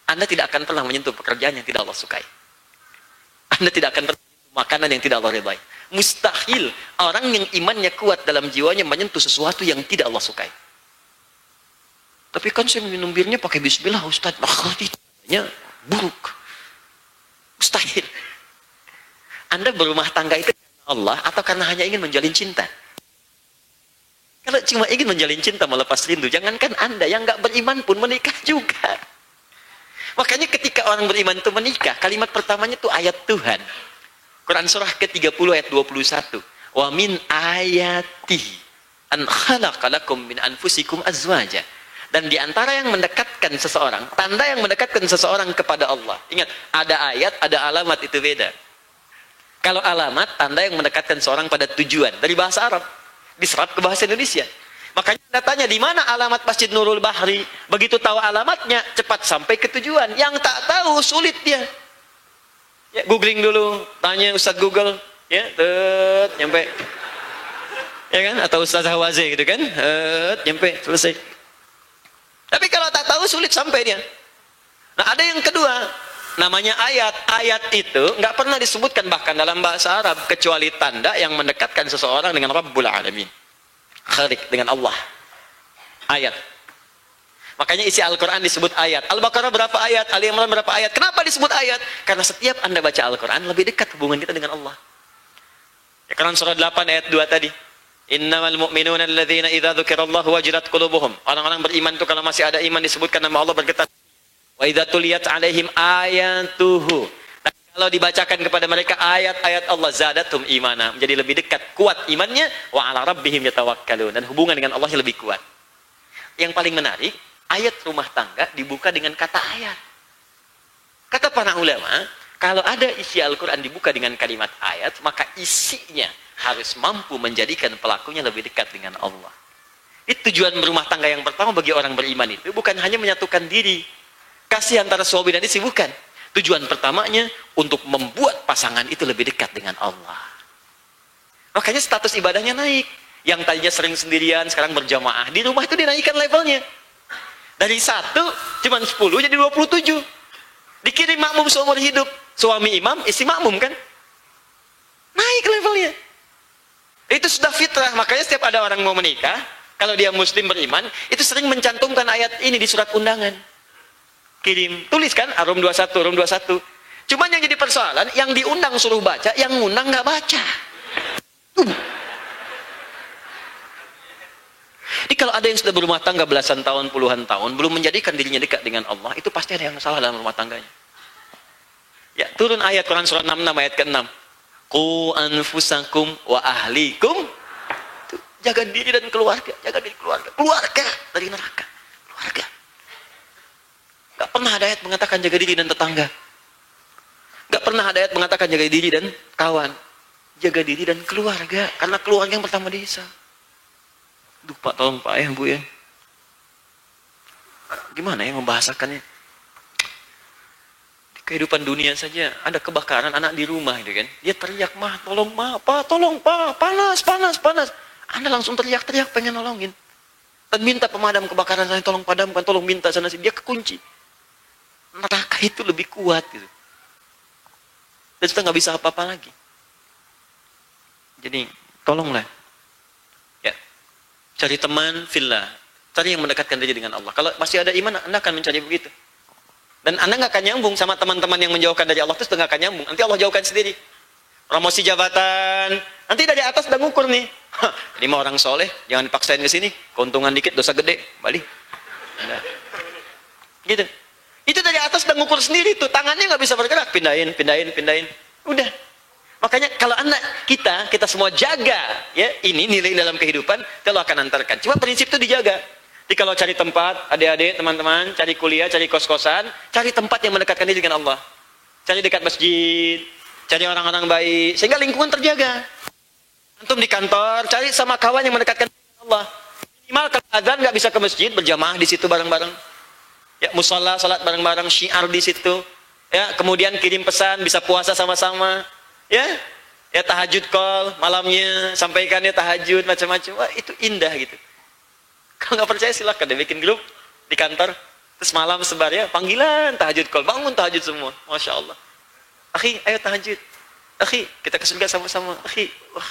Anda tidak akan pernah menyentuh pekerjaan yang tidak Allah sukai. Anda tidak akan pernah menyentuh makanan yang tidak Allah ridai. Mustahil orang yang imannya kuat dalam jiwanya menyentuh sesuatu yang tidak Allah sukai. Tapi kan saya minum birnya pakai bismillah, Ustaz. Itu buruk. Mustahil. Anda berumah tangga itu karena Allah atau karena hanya ingin menjalin cinta? Kalau cuma ingin menjalin cinta melepas rindu, jangankan Anda yang nggak beriman pun menikah juga. Makanya ketika orang beriman itu menikah, kalimat pertamanya itu ayat Tuhan. Quran surah ke-30 ayat 21. Wa min ayatihi an khalaqalakum min anfusikum azwaja. Dan di antara yang mendekatkan seseorang, tanda yang mendekatkan seseorang kepada Allah. Ingat, ada ayat, ada alamat, itu beda. Kalau alamat, tanda yang mendekatkan seorang pada tujuan. Dari bahasa Arab, diserap ke bahasa Indonesia. Makanya Anda tanya, di mana alamat Masjid Nurul Bahri? Begitu tahu alamatnya, cepat sampai ke tujuan. Yang tak tahu, sulit dia. Ya, googling dulu, tanya Ustadz Google, ya, nyampe. Ya kan? Atau Ustadz Hawazi gitu kan? Nyampe, selesai. Tapi kalau tak tahu, sulit sampai dia. Nah, ada yang kedua, namanya ayat. Ayat itu nggak pernah disebutkan bahkan dalam bahasa Arab, kecuali tanda yang mendekatkan seseorang dengan Rabbul Alamin. Khalik, dengan Allah. Ayat. Makanya isi Al-Quran disebut ayat. Al-Baqarah berapa ayat? Ali Imran berapa ayat? Kenapa disebut ayat? Karena setiap Anda baca Al-Quran, lebih dekat hubungan kita dengan Allah. Ya, Quran surah 8 ayat 2 tadi. Innamal mu'minuna alladzina idza dzukirallahu wajilat qulubuhum. Orang-orang beriman itu kalau masih ada iman disebutkan nama Allah bergetar. Wa idza tuliyat alaihim ayatuhu. Dan kalau dibacakan kepada mereka ayat-ayat Allah, zadatum imana, menjadi lebih dekat, kuat imannya, wa ala rabbihim yatawakkalun, dan hubungan dengan Allah lebih kuat. Yang paling menarik, ayat rumah tangga dibuka dengan kata ayat. Kata para ulama, kalau ada isi Al-Quran dibuka dengan kalimat ayat, maka isinya harus mampu menjadikan pelakunya lebih dekat dengan Allah. Itu tujuan berumah tangga yang pertama bagi orang beriman itu, bukan hanya menyatukan diri, kasih antara suami dan istri, bukan. Tujuan pertamanya untuk membuat pasangan itu lebih dekat dengan Allah. Makanya status ibadahnya naik. Yang tadinya sering sendirian, sekarang berjamaah. Di rumah itu dinaikkan levelnya. Dari 1, cuma 10, jadi 27. Dikirim makmum seumur hidup. Suami imam, istri makmum kan? Naik levelnya. Itu sudah fitrah. Makanya setiap ada orang mau menikah, kalau dia muslim beriman, itu sering mencantumkan ayat ini di surat undangan. Kirim, tuliskan Rum 21, Rum 21. Cuman yang jadi persoalan, yang diundang suruh baca, yang ngundang nggak baca. Jadi kalau ada yang sudah berumah tangga belasan tahun, puluhan tahun, belum menjadikan dirinya dekat dengan Allah, itu pasti ada yang salah dalam rumah tangganya. Ya, turun ayat Quran surah 66 ayat ke-6. Qu anfusakum wa ahlikum. Jaga diri dan keluarga, jaga diri keluarga. Keluarga dari neraka. Keluarga. Gak pernah ada ayat mengatakan jaga diri dan tetangga. Gak pernah ada ayat mengatakan jaga diri dan kawan. Jaga diri dan keluarga. Karena keluarga yang pertama dihisab. Duh Pak, tolong Pak ya Bu ya. Gimana ya membahasakannya? Di kehidupan dunia saja ada kebakaran anak di rumah gitu kan. Dia teriak, "Mah, tolong Mah, Pak, tolong Pak, panas, panas, panas." Anda langsung teriak-teriak pengen nolongin. Dan minta pemadam kebakaran sana, tolong padamkan, tolong minta sana sini. Dia kekunci. Neraka itu lebih kuat gitu. Dan sudah nggak bisa apa-apa lagi. Jadi tolonglah. Ya, cari teman fillah. Cari yang mendekatkan diri dengan Allah. Kalau masih ada iman, Anda akan mencari begitu. Dan Anda nggak akan nyambung sama teman-teman yang menjauhkan dari Allah, terus nggak akan nyambung. Nanti Allah jauhkan sendiri. Promosi jabatan, nanti dari atas udah ngukur nih. Ini mah orang soleh, jangan dipaksain ke sini. Keuntungan dikit, dosa gede, balik. Nah. Gitu. Itu dari atas udah ngukur sendiri tuh, tangannya nggak bisa bergerak, pindahin, pindahin, pindahin. Udah. Makanya kalau kita semua jaga ya ini nilai dalam kehidupan, Allah akan antarkan. Cuma prinsip itu dijaga. Jadi kalau cari tempat, adik-adik, teman-teman, cari kuliah, cari kos-kosan, cari tempat yang mendekatkan diri dengan Allah. Cari dekat masjid, cari orang-orang baik, sehingga lingkungan terjaga. Antum di kantor, cari sama kawan yang mendekatkan diri dengan Allah. Minimal kalau azan nggak bisa ke masjid, berjamaah di situ bareng-bareng. Ya, musholla, salat bareng-bareng, syiar di situ. Ya, kemudian kirim pesan, bisa puasa sama-sama. Ya, ya tahajud call malamnya, sampaikannya tahajud macam-macam. Wah, itu indah gitu. Kalau nggak percaya silakan deh bikin grup di kantor, terus malam sebar ya panggilan tahajud call, bangun tahajud semua, masya Allah. Akhi, ayo tahajud. Akhi, kita ke surga sama-sama. Akhi, wah,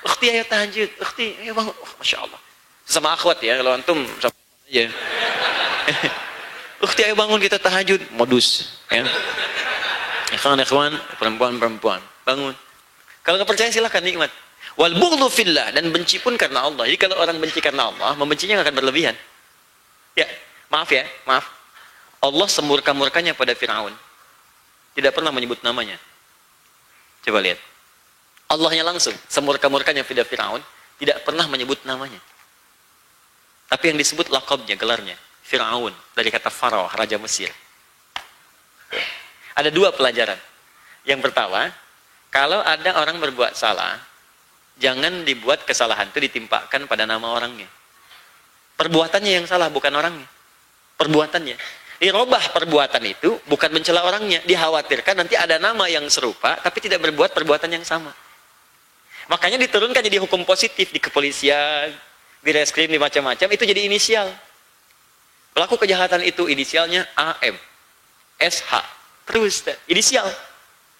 ukhti ayo tahajud. Ukhti, ayo bangun. Wah, masya Allah. Sama akhwat ya, kalau antum sama aja. Ukhti ayo bangun kita tahajud, modus. Ya. Ikhwan, perempuan-perempuan, bangun. Kalau nggak percaya silakan nikmat. Wal bughdhu fillah, dan benci pun karena Allah. Jadi kalau orang benci karena Allah, membencinya nggak akan berlebihan. Ya, maaf ya, maaf. Allah semurka-murkanya pada Fir'aun. Tidak pernah menyebut namanya. Coba lihat. Allahnya langsung semurka-murkanya pada Fir'aun, tidak pernah menyebut namanya. Tapi yang disebut lakabnya, gelarnya, Fir'aun, dari kata Faraw, Raja Mesir. Ada dua pelajaran. Yang pertama, kalau ada orang berbuat salah, jangan dibuat kesalahan itu ditimpakan pada nama orangnya. Perbuatannya yang salah, bukan orangnya. Perbuatannya. Dirubah perbuatan itu, bukan mencela orangnya. Dikhawatirkan nanti ada nama yang serupa, tapi tidak berbuat perbuatan yang sama. Makanya diturunkan jadi hukum positif di kepolisian, di reskrim, di macam-macam, itu jadi inisial. Pelaku kejahatan itu inisialnya AM, SH, terus inisial.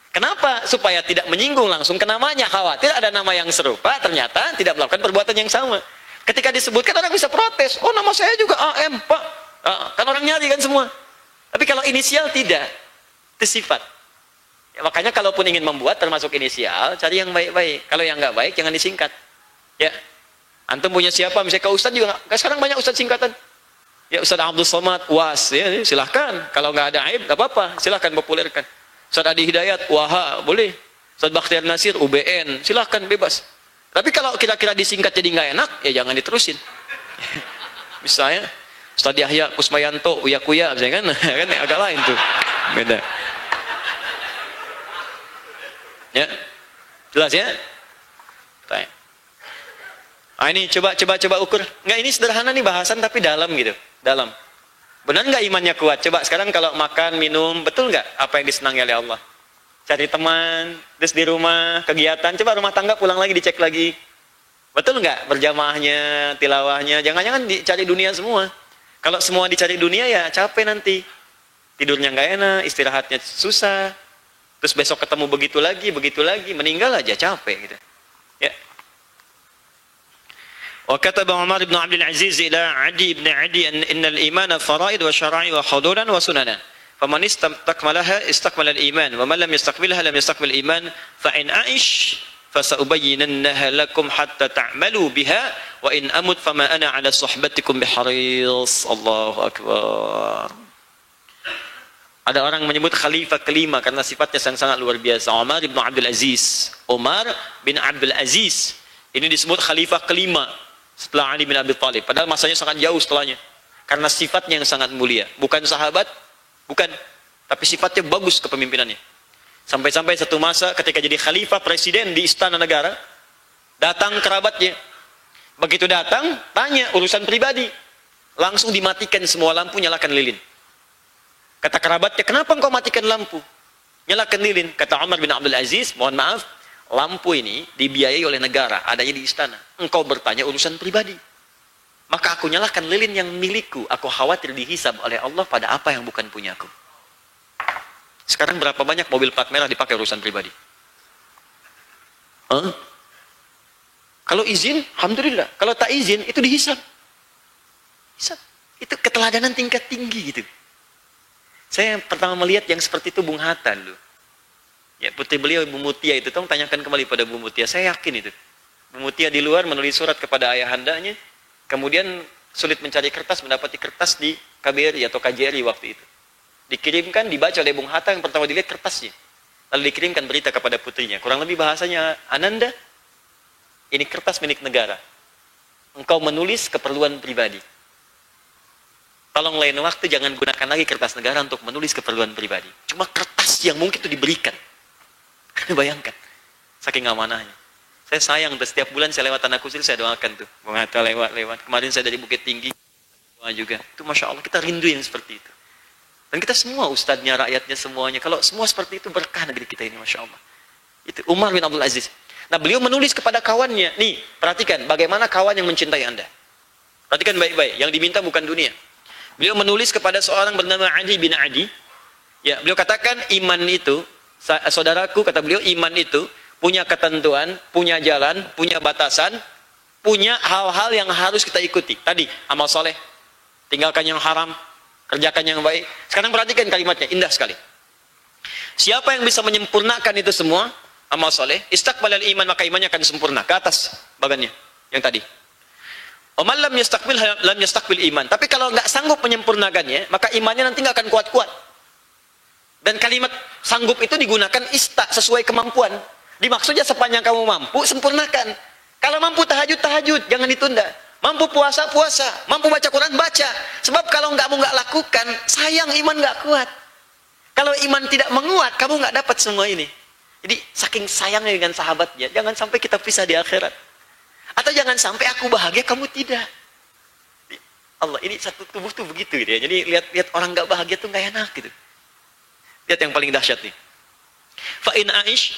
Kenapa? Supaya tidak menyinggung langsung ke namanya. Khawatir ada nama yang serupa, ternyata tidak melakukan perbuatan yang sama. Ketika disebutkan orang bisa protes. Oh, nama saya juga AM, Pak. Kan orang nyari kan semua. Tapi kalau inisial tidak, itu sifat. Ya, makanya kalaupun ingin membuat termasuk inisial, cari yang baik-baik. Kalau yang nggak baik, jangan disingkat. Ya, antum punya siapa? Misalnya ke Ustadz juga nggak. Sekarang banyak Ustadz singkatan. Ya, Ustadz Abdul Somad, Was, ya, silahkan. Kalau nggak ada aib, nggak apa-apa. Silahkan populerkan. Ustadz Adi Hidayat, Waha, boleh. Ustadz Bakhtiar Nasir, UBN, silahkan bebas. Tapi kalau kira-kira disingkat jadi nggak enak, ya jangan diterusin. Misalnya, Ustadz Yahya Kusmayanto, Uya-Kuya, misalnya kan agak lain tuh. Beda. Ya, jelas ya? Tanya. Ini coba ukur. Enggak, ini sederhana nih bahasan tapi dalam gitu, dalam. Benar nggak imannya kuat? Coba sekarang kalau makan, minum, betul nggak apa yang disenangi oleh Allah? Cari teman, terus di rumah, kegiatan, coba rumah tangga pulang lagi dicek lagi. Betul nggak? Berjamaahnya, tilawahnya, jangan-jangan dicari dunia semua. Kalau semua dicari dunia ya capek nanti. Tidurnya nggak enak, istirahatnya susah. Terus besok ketemu begitu lagi, meninggal aja capek gitu. Ya. Wa kataba Umar bin Abdul Aziz ila Adi bin Adi innal iman faraid wa syara'i wa hududan wa sunana. Faman istakmalaha istakmala al-iman wa man lam yastakmilha lam yastakmil al-iman fa in aish fasaubayyinannaha lakum hatta ta'malu biha wa in amut fama ana ala suhbatikum biharis. Allahu akbar. Ada orang menyebut khalifah kelima karena sifatnya sangat luar biasa. Umar bin Abdul Aziz. Umar bin Abdul Aziz. Ini disebut khalifah kelima setelah Ali bin Abi Thalib. Padahal masanya sangat jauh setelahnya. Karena sifatnya yang sangat mulia. Bukan sahabat, bukan. Tapi sifatnya bagus kepemimpinannya. Sampai-sampai satu masa ketika jadi khalifah presiden di istana negara, datang kerabatnya. Begitu datang, tanya urusan pribadi. Langsung dimatikan semua lampu, nyalakan lilin. Kata kerabatnya, kenapa engkau matikan lampu? Nyalakan lilin. Kata Umar bin Abdul Aziz, mohon maaf, lampu ini dibiayai oleh negara, adanya di istana. Engkau bertanya urusan pribadi. Maka aku nyalakan lilin yang milikku. Aku khawatir dihisab oleh Allah pada apa yang bukan punyaku. Sekarang berapa banyak mobil plat merah dipakai urusan pribadi? Kalau izin, alhamdulillah. Kalau tak izin, itu dihisab. Hisab. Itu keteladanan tingkat tinggi gitu. Saya pertama melihat yang seperti itu Bung Hatta dulu. Ya, putri beliau Ibu Mutia itu, tolong tanyakan kembali pada Bu Mutia. Saya yakin itu. Bu Mutia di luar menulis surat kepada ayahandanya, kemudian sulit mencari kertas, mendapati kertas di KBRI atau KJRI waktu itu. Dikirimkan, dibaca oleh Bung Hatta, yang pertama dilihat kertasnya. Lalu dikirimkan berita kepada putrinya. Kurang lebih bahasanya, Ananda, ini kertas milik negara. Engkau menulis keperluan pribadi. Tolong lain waktu jangan gunakan lagi kertas negara untuk menulis keperluan pribadi. Cuma kertas yang mungkin itu diberikan. Bayangkan. Saking amanahnya. Saya sayang tuh, setiap bulan saya lewat Tanah Kusir, saya doakan tuh. Bung Hatta lewat. Kemarin saya dari Bukit Tinggi. Doa juga. Itu Masya Allah, kita rindu yang seperti itu. Dan kita semua, ustadznya, rakyatnya, semuanya. Kalau semua seperti itu, berkah negeri kita ini, Masya Allah. Itu Umar bin Abdul Aziz. Nah, beliau menulis kepada kawannya. Nih, perhatikan bagaimana kawan yang mencintai Anda. Perhatikan baik-baik. Yang diminta bukan dunia. Beliau menulis kepada seorang bernama Adi bin Adi. Ya, beliau katakan iman itu, saudaraku, kata beliau, iman itu punya ketentuan, punya jalan, punya batasan, punya hal-hal yang harus kita ikuti. Tadi, amal soleh, tinggalkan yang haram, kerjakan yang baik. Sekarang perhatikan kalimatnya, indah sekali. Siapa yang bisa menyempurnakan itu semua, amal soleh, istakbalal iman, maka imannya akan sempurna. Ke atas bagannya, yang tadi. Oman lam yastakbil iman. Tapi kalau nggak sanggup menyempurnakannya, maka imannya nanti nggak akan kuat-kuat. Dan kalimat sanggup itu digunakan sesuai kemampuan. Dimaksudnya sepanjang kamu mampu, sempurnakan. Kalau mampu tahajud, tahajud, jangan ditunda. Mampu puasa, puasa. Mampu baca Quran, baca. Sebab kalau kamu nggak lakukan, sayang iman nggak kuat. Kalau iman tidak menguat, kamu nggak dapat semua ini. Jadi saking sayangnya dengan sahabatnya, jangan sampai kita pisah di akhirat. Atau jangan sampai aku bahagia, kamu tidak. Allah, ini satu tubuh tuh begitu gitu ya. Jadi lihat orang nggak bahagia tuh nggak enak gitu. Lihat yang paling dahsyat nih. Fa in aish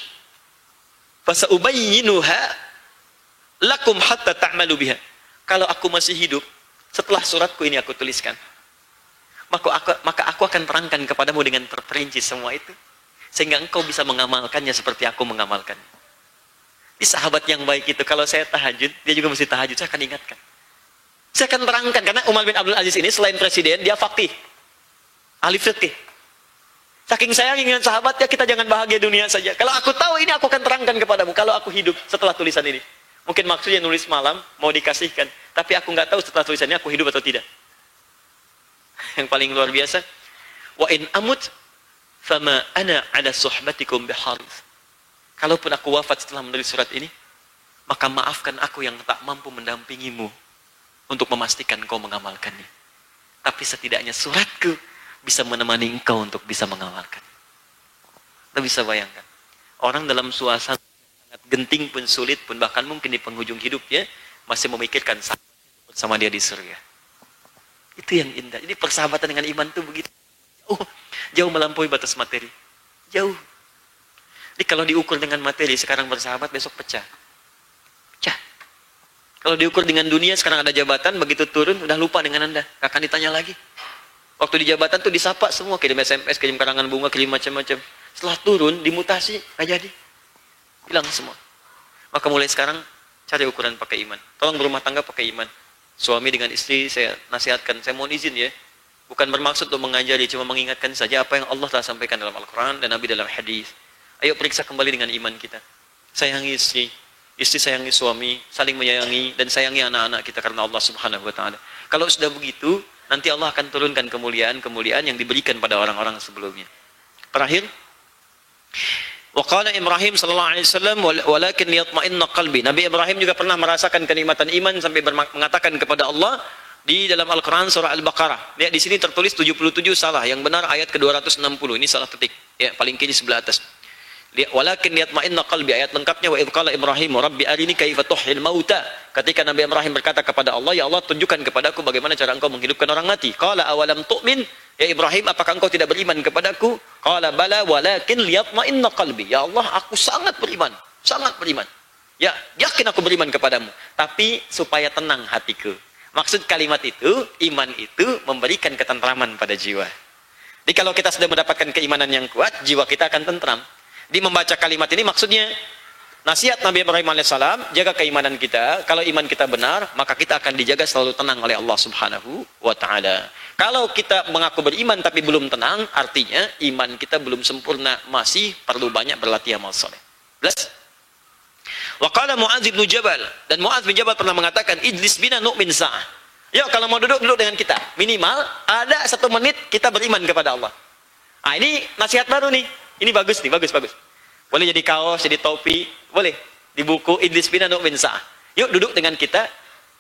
fasaubayyinuha lakum hatta ta'malu biha. Kalau aku masih hidup, setelah suratku ini aku tuliskan, maka aku akan terangkan kepadamu dengan terperinci semua itu, sehingga engkau bisa mengamalkannya seperti aku mengamalkannya. Di sahabat yang baik itu, kalau saya tahajud, dia juga mesti tahajud, saya akan ingatkan. Saya akan terangkan, karena Umar bin Abdul Aziz ini selain presiden, dia faqih, ahli fiqih. Saking sayang dengan sahabatnya, kita jangan bahagia dunia saja. Kalau aku tahu ini, aku akan terangkan kepadamu, kalau aku hidup setelah tulisan ini. Mungkin maksudnya nulis malam, mau dikasihkan. Tapi aku nggak tahu setelah tulisannya, aku hidup atau tidak. Yang paling luar biasa, wa in amut, fama ana ala suhbatikum biharith. Kalaupun aku wafat setelah menulis surat ini, maka maafkan aku yang tak mampu mendampingimu untuk memastikan kau mengamalkannya. Tapi setidaknya suratku bisa menemani engkau untuk bisa mengamalkan. Kita bisa bayangkan. Orang dalam suasana sangat genting pun, sulit pun, bahkan mungkin di penghujung hidupnya, masih memikirkan sama dia di surga. Itu yang indah. Jadi persahabatan dengan iman itu begitu. Jauh melampaui batas materi. Jauh. Jadi kalau diukur dengan materi, sekarang bersahabat, besok pecah. Pecah. Kalau diukur dengan dunia, sekarang ada jabatan, begitu turun, udah lupa dengan Anda. Gak akan ditanya lagi. Waktu di jabatan tuh disapa semua, kirim SMS, kirim karangan bunga, kirim macam-macam. Setelah turun, dimutasi, gak jadi. Hilang semua. Maka mulai sekarang, cari ukuran pakai iman. Tolong berumah tangga pakai iman. Suami dengan istri, saya nasihatkan, saya mohon izin ya. Bukan bermaksud untuk mengajari, cuma mengingatkan saja apa yang Allah telah sampaikan dalam Al-Quran dan Nabi dalam hadis. Ayo periksa kembali dengan iman kita. Sayangi istri, istri sayangi suami, saling menyayangi dan sayangi anak-anak kita karena Allah Subhanahu wa taala. Kalau sudah begitu, nanti Allah akan turunkan kemuliaan-kemuliaan yang diberikan pada orang-orang sebelumnya. Terakhir, wa qala Ibrahim sallallahu alaihi wasallam walakin liyatma'inna qalbi. Nabi Ibrahim juga pernah merasakan kenikmatan iman sampai mengatakan kepada Allah di dalam Al-Quran surah Al-Baqarah. Lihat di sini tertulis 77 salah, yang benar ayat ke-260. Ini salah ketik. Ya, paling kiri sebelah atas. Walakin liyatma'inna qalbi, ayat lengkapnya wa idh qala Ibrahim rabbi arini kaifa tuhyil mauta. Ketika Nabi Ibrahim berkata kepada Allah, ya Allah tunjukkan kepadaku bagaimana cara engkau menghidupkan orang mati. Qala awalam tu'min, ya Ibrahim apakah engkau tidak beriman kepadaku? Qala bala walakin liyatma'inna qalbi. Ya Allah, aku sangat beriman, sangat beriman. Ya, yakin aku beriman kepadamu, tapi supaya tenang hatiku. Maksud kalimat itu, iman itu memberikan ketentraman pada jiwa. Jadi kalau kita sudah mendapatkan keimanan yang kuat, jiwa kita akan tentram. Di membaca kalimat ini maksudnya nasihat Nabi Ibrahim alaihissalam, jaga keimanan kita. Kalau iman kita benar, maka kita akan dijaga selalu tenang oleh Allah Subhanahu wa taala. Kalau kita mengaku beriman tapi belum tenang, artinya iman kita belum sempurna, masih perlu banyak berlatih amal saleh. Plus wa qala Mu'adz bin Jabal, dan Mu'adz bin Jabal pernah mengatakan ijlis bina nu'min sa'ah. Yuk kalau mau duduk dengan kita, minimal ada 1 menit kita beriman kepada Allah. Ah, ini nasihat baru nih. Ini bagus nih, bagus. Boleh jadi kaos, jadi topi, boleh. Di buku Idlis bin Nu'min Sa'ah. Yuk duduk dengan kita,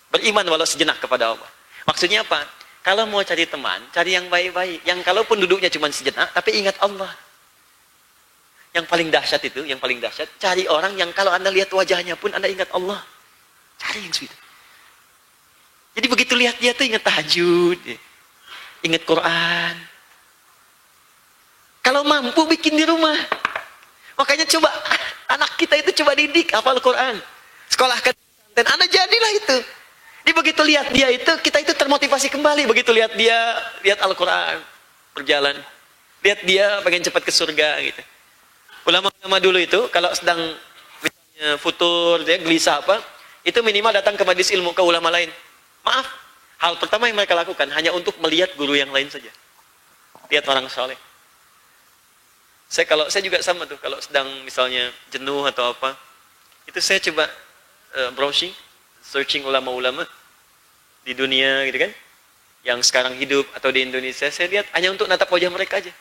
beriman walau sejenak kepada Allah. Maksudnya apa? Kalau mau cari teman, cari yang baik-baik. Yang kalaupun duduknya cuma sejenak, tapi ingat Allah. Yang paling dahsyat itu, cari orang yang kalau Anda lihat wajahnya pun Anda ingat Allah. Cari yang sweet. Jadi begitu lihat dia tuh ingat tahajud, ingat Quran. Kalau mampu bikin di rumah. Makanya coba anak kita itu coba didik hafal Quran. Sekolahkan dan Anda jadilah itu. Jadi begitu lihat dia itu, kita itu termotivasi kembali. Begitu lihat dia, lihat Al-Quran berjalan. Lihat dia pengen cepat ke surga gitu. Ulama-ulama dulu itu kalau sedang misalnya futur, dia gelisah apa, itu minimal datang ke majelis ilmu ke ulama lain. Maaf, hal pertama yang mereka lakukan hanya untuk melihat guru yang lain saja. Lihat orang soleh. Saya juga sama tuh, kalau sedang misalnya jenuh atau apa, itu saya coba browsing, searching ulama-ulama. di dunia gitu kan, yang sekarang hidup atau di Indonesia, saya lihat hanya untuk natap wajah mereka aja.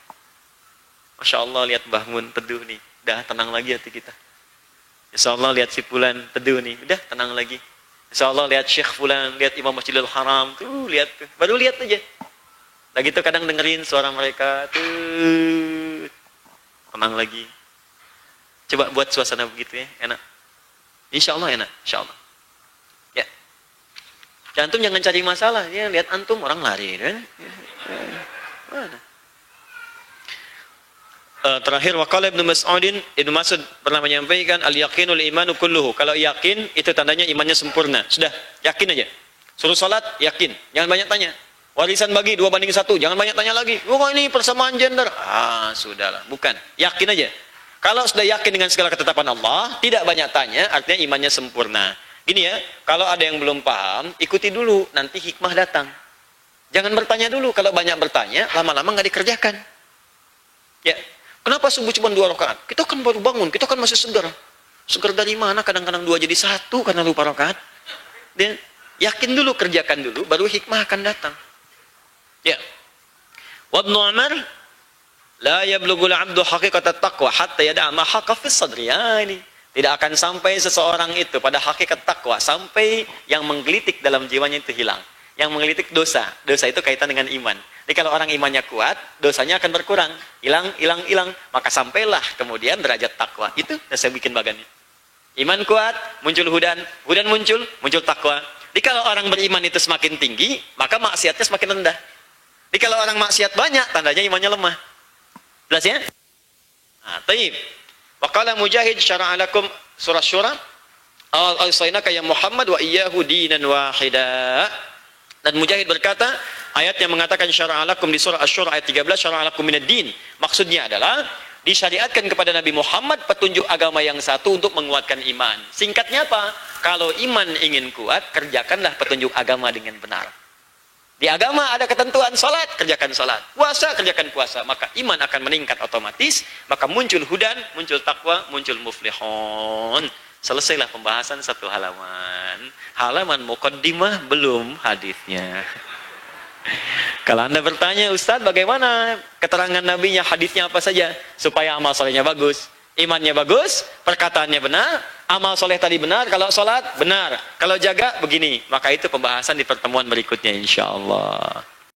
Masya Allah, lihat Mbah Mun teduh nih, udah tenang lagi hati kita. Insya Allah lihat si Fulan teduh nih, udah tenang lagi. Insya Allah lihat Syekh Fulan, lihat Imam Masjidil Haram, tuh lihat tuh, baru lihat aja. Lagi tuh kadang dengerin suara mereka, tuh tenang lagi. Coba buat suasana begitu ya, enak. Insya Allah enak, insya Allah. Ya, antum jangan cari masalah, ya lihat antum orang lari, kan? Mana? Terakhir waqala Ibnu Mas'ud pernah menyampaikan al-yaqinul imanu kulluhu. Kalau yakin itu tandanya imannya sempurna. Sudah, yakin aja. Suruh salat, yakin. Jangan banyak tanya. Warisan bagi 2:1, jangan banyak tanya lagi. Oh, ini persamaan gender. Ah, sudahlah. Bukan. Yakin aja. Kalau sudah yakin dengan segala ketetapan Allah, tidak banyak tanya, artinya imannya sempurna. Gini ya, kalau ada yang belum paham, ikuti dulu, nanti hikmah datang. Jangan bertanya dulu. Kalau banyak bertanya, lama-lama nggak dikerjakan. Ya. Kenapa subuh cuma 2 rakaat? Kita kan baru bangun, kita kan masih segar. Segar dari mana? Kadang-kadang 2 jadi 1 karena lupa rakaat. Dan yakin dulu, kerjakan dulu, baru hikmah akan datang. Ya. Wa Ibnu Umar la yablughul 'abdu haqiqatat taqwa hatta yada'a ma haqa fis sadri. Ya, ini tidak akan sampai seseorang itu pada hakikat takwa sampai yang menggelitik dalam jiwanya itu hilang. Yang menggelitik dosa. Dosa itu kaitan dengan iman. Jadi kalau orang imannya kuat, dosanya akan berkurang. Hilang. Maka sampailah kemudian derajat takwa. Itu yang saya bikin bagannya. Iman kuat, muncul hudan. Hudan muncul takwa. Jadi kalau orang beriman itu semakin tinggi, maka maksiatnya semakin rendah. Jadi kalau orang maksiat banyak, tandanya imannya lemah. Jelas ya? Nah, taib. Wa qala Mujahid syara'a lakum surah Syura. Al-Sainaka ya Muhammad wa iyyahu dinan wahida. Dan Mujahid berkata, ayat yang mengatakan syara'alakum di surah Asy-Syura ayat 13, syara'alakum minad din. Maksudnya adalah disyariatkan kepada Nabi Muhammad petunjuk agama yang satu untuk menguatkan iman. Singkatnya apa? Kalau iman ingin kuat, kerjakanlah petunjuk agama dengan benar. Di agama ada ketentuan salat, kerjakan salat. Puasa, kerjakan puasa. Maka iman akan meningkat otomatis, maka muncul hudan, muncul takwa, muncul muflihun. Selesailah pembahasan 1 halaman. Halaman muqaddimah belum hadisnya. Kalau Anda bertanya, Ustaz, bagaimana keterangan nabinya, hadisnya apa saja supaya amal solehnya bagus, imannya bagus, perkataannya benar, amal soleh tadi benar, kalau sholat benar, kalau jaga begini. Maka itu pembahasan di pertemuan berikutnya insyaallah.